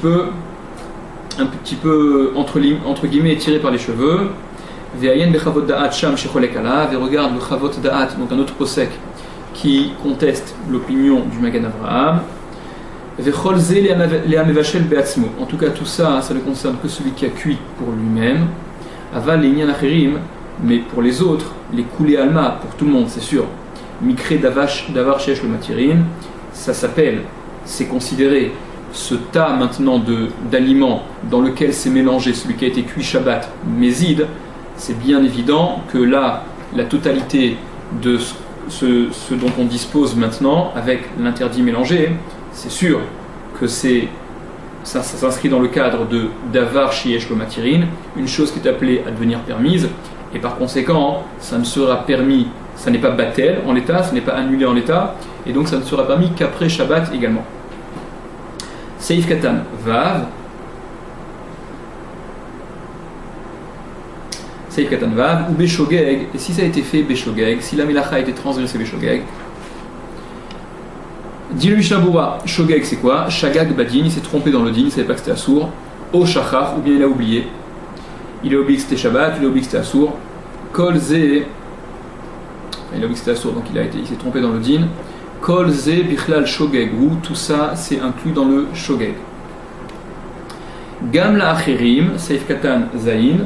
peu entre guillemets tiré par les cheveux. Ve'ayen bechavot da'at sham shecholek alav, et regarde le chavot da'at, donc un autre posek qui conteste l'opinion du Magan Avraham. Ve'chol ze le'amevashel be'atzmo, en tout cas tout ça, ça ne concerne que celui qui a cuit pour lui-même. Aval le'inyan acherim, mais pour les autres, les koulé alma, pour tout le monde, c'est sûr. Mikre davar sheyesh lo matirin, ça s'appelle, c'est considéré ce tas maintenant d'aliments dans lequel s'est mélangé celui qui a été cuit Shabbat, méside, c'est bien évident que là, la totalité de ce dont on dispose maintenant, avec l'interdit mélangé, c'est sûr que ça s'inscrit dans le cadre de davar sheyesh lo matirin, une chose qui est appelée à devenir permise, et par conséquent, ça ne sera permis, ça n'est pas batel en l'état, ça n'est pas annulé en l'état, et donc ça ne sera permis qu'après Shabbat également. Seif Katan Vav. Seif Katan Vav, ou Beshogeg, et si ça a été fait Beshogeg, si la Melacha a été transgressée Beshogeg, dit le Mishnah, Shogeg c'est quoi? Shagag Badin, il s'est trompé dans le din, il ne savait pas que c'était Assour. O Shachar, ou bien il a oublié. Il a oublié que c'était Shabbat, il a oublié que c'était Assour. Kol Ze, il a oublié que c'était Assour, donc il s'est trompé dans le din. Kol Ze Bichlal Shogeg, ou tout ça c'est inclus dans le Shogeg. Gam la Acherim, Seif Katan Zain.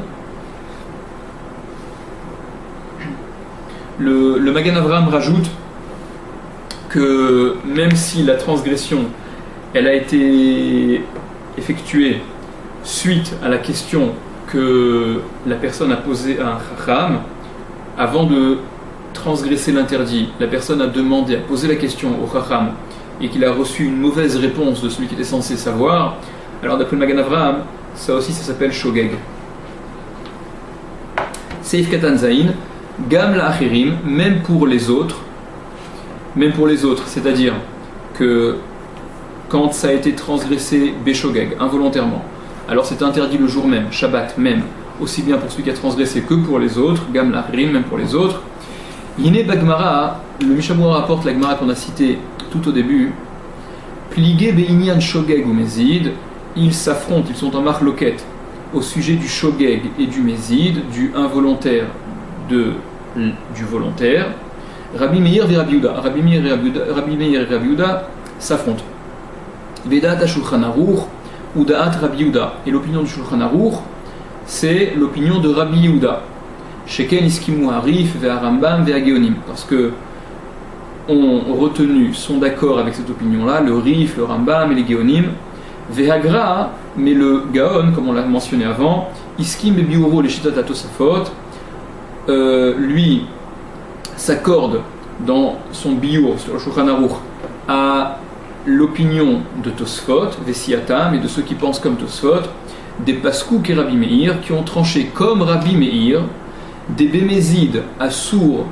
Le Magan Avraham rajoute que même si la transgression elle a été effectuée suite à la question que la personne a posée à un chacham, avant de transgresser l'interdit, la personne a demandé, a posé la question au chacham et qu'il a reçu une mauvaise réponse de celui qui était censé savoir, alors d'après le Magan Avraham, ça aussi ça s'appelle shogeg. Seif Katan Zain, Gam la Achirim, même pour les autres, c'est-à-dire que quand ça a été transgressé Beshogeg, involontairement, alors c'est interdit le jour même, Shabbat même, aussi bien pour celui qui a transgressé que pour les autres, Gam la Achirim, même pour les autres. Yine Bagmara, le Mishabura rapporte la Gemara qu'on a citée tout au début, Pligé Be'inyan Shogeg ou Mézid, ils s'affrontent, ils sont en marloquette au sujet du Shogeg et du Mézid, du involontaire du volontaire. Rabbi Meir et Rabbi Yehuda. Rabbi Meir et Rabbi Yehuda s'affrontent. Vedat Shulchan Aruch ou Da'at Rabbi Yehuda. Et l'opinion du Shulchan Aruch, c'est l'opinion de Rabbi Yehuda. Sheken Iskimu Harif ve Rambam ve Geonim. Parce que sont d'accord avec cette opinion-là, le Rif, le Rambam et les Geonim. Vehagra, mais le Gaon, comme on l'a mentionné avant, Iskim Bebiuro les Shitat Tosafot, lui s'accorde dans son biur sur le Shulchan Aruch à l'opinion de Tosfot, Vesiatam, et de ceux qui pensent comme Tosfot, des Paskouk et Rabbi Meir, qui ont tranché comme Rabbi Meir, des Bémézides Assour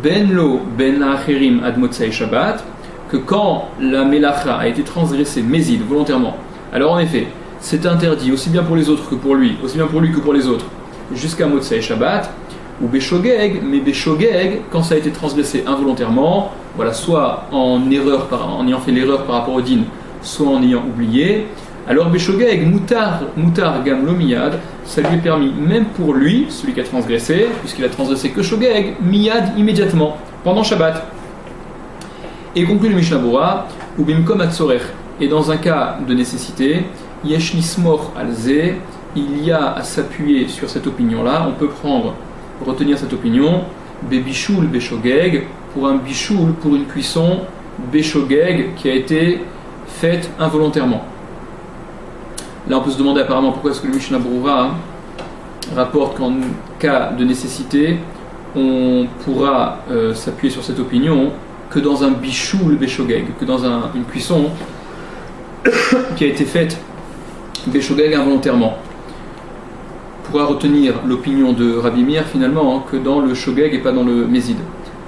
Ben Lo Ben Acherim Ad Motzei Shabbat, que quand la Melacha a été transgressée, Mézid, volontairement, alors en effet, c'est interdit aussi bien pour les autres que pour lui, aussi bien pour lui que pour les autres, jusqu'à Motzei Shabbat, ou Beshogeg, mais Beshogeg, quand ça a été transgressé involontairement, voilà, soit en ayant fait l'erreur par rapport au din, soit en ayant oublié, alors Beshogeg, Mutar Gam Lomiyad, ça lui est permis, même pour lui, celui qui a transgressé, puisqu'il a transgressé que Shogeg, Miyad immédiatement, pendant Shabbat. Et conclut le Mishnah Bora, ou Bimkom Atzorech, et dans un cas de nécessité, Yesh Nismor Alze, il y a à s'appuyer sur cette opinion-là, on peut retenir cette opinion, Bebishul Beshogeg, pour un Bishul, pour une cuisson, Beshogeg, qui a été faite involontairement. Là, on peut se demander apparemment pourquoi est-ce que le Mishnah Berurah rapporte qu'en cas de nécessité, on pourra s'appuyer sur cette opinion que dans un Bishul Beshogeg, que dans une cuisson qui a été faite Beshogeg involontairement. On pourra retenir l'opinion de Rabbi Meir finalement que dans le Shogeg et pas dans le Mézid.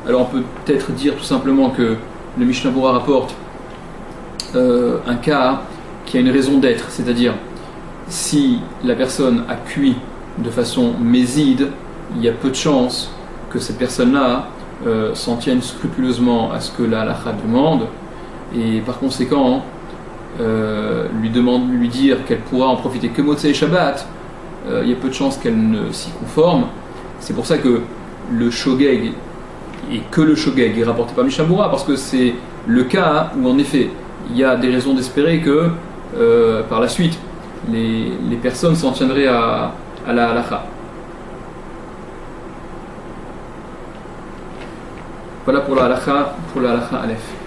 Alors on peut peut-être dire tout simplement que le Mishnah Berurah rapporte un cas qui a une raison d'être, c'est-à-dire si la personne a cuit de façon Mézid, il y a peu de chances que cette personne-là s'en tienne scrupuleusement à ce que la halakha demande, et par conséquent lui dire qu'elle pourra en profiter que Motzei Shabbat, il y a peu de chances qu'elle ne s'y conforme. C'est pour ça que le Shogeg, et que le Shogeg est rapporté par Mishnah Berurah, parce que c'est le cas où en effet il y a des raisons d'espérer que par la suite les personnes s'en tiendraient à la halakha. Voilà pour la halakha Aleph.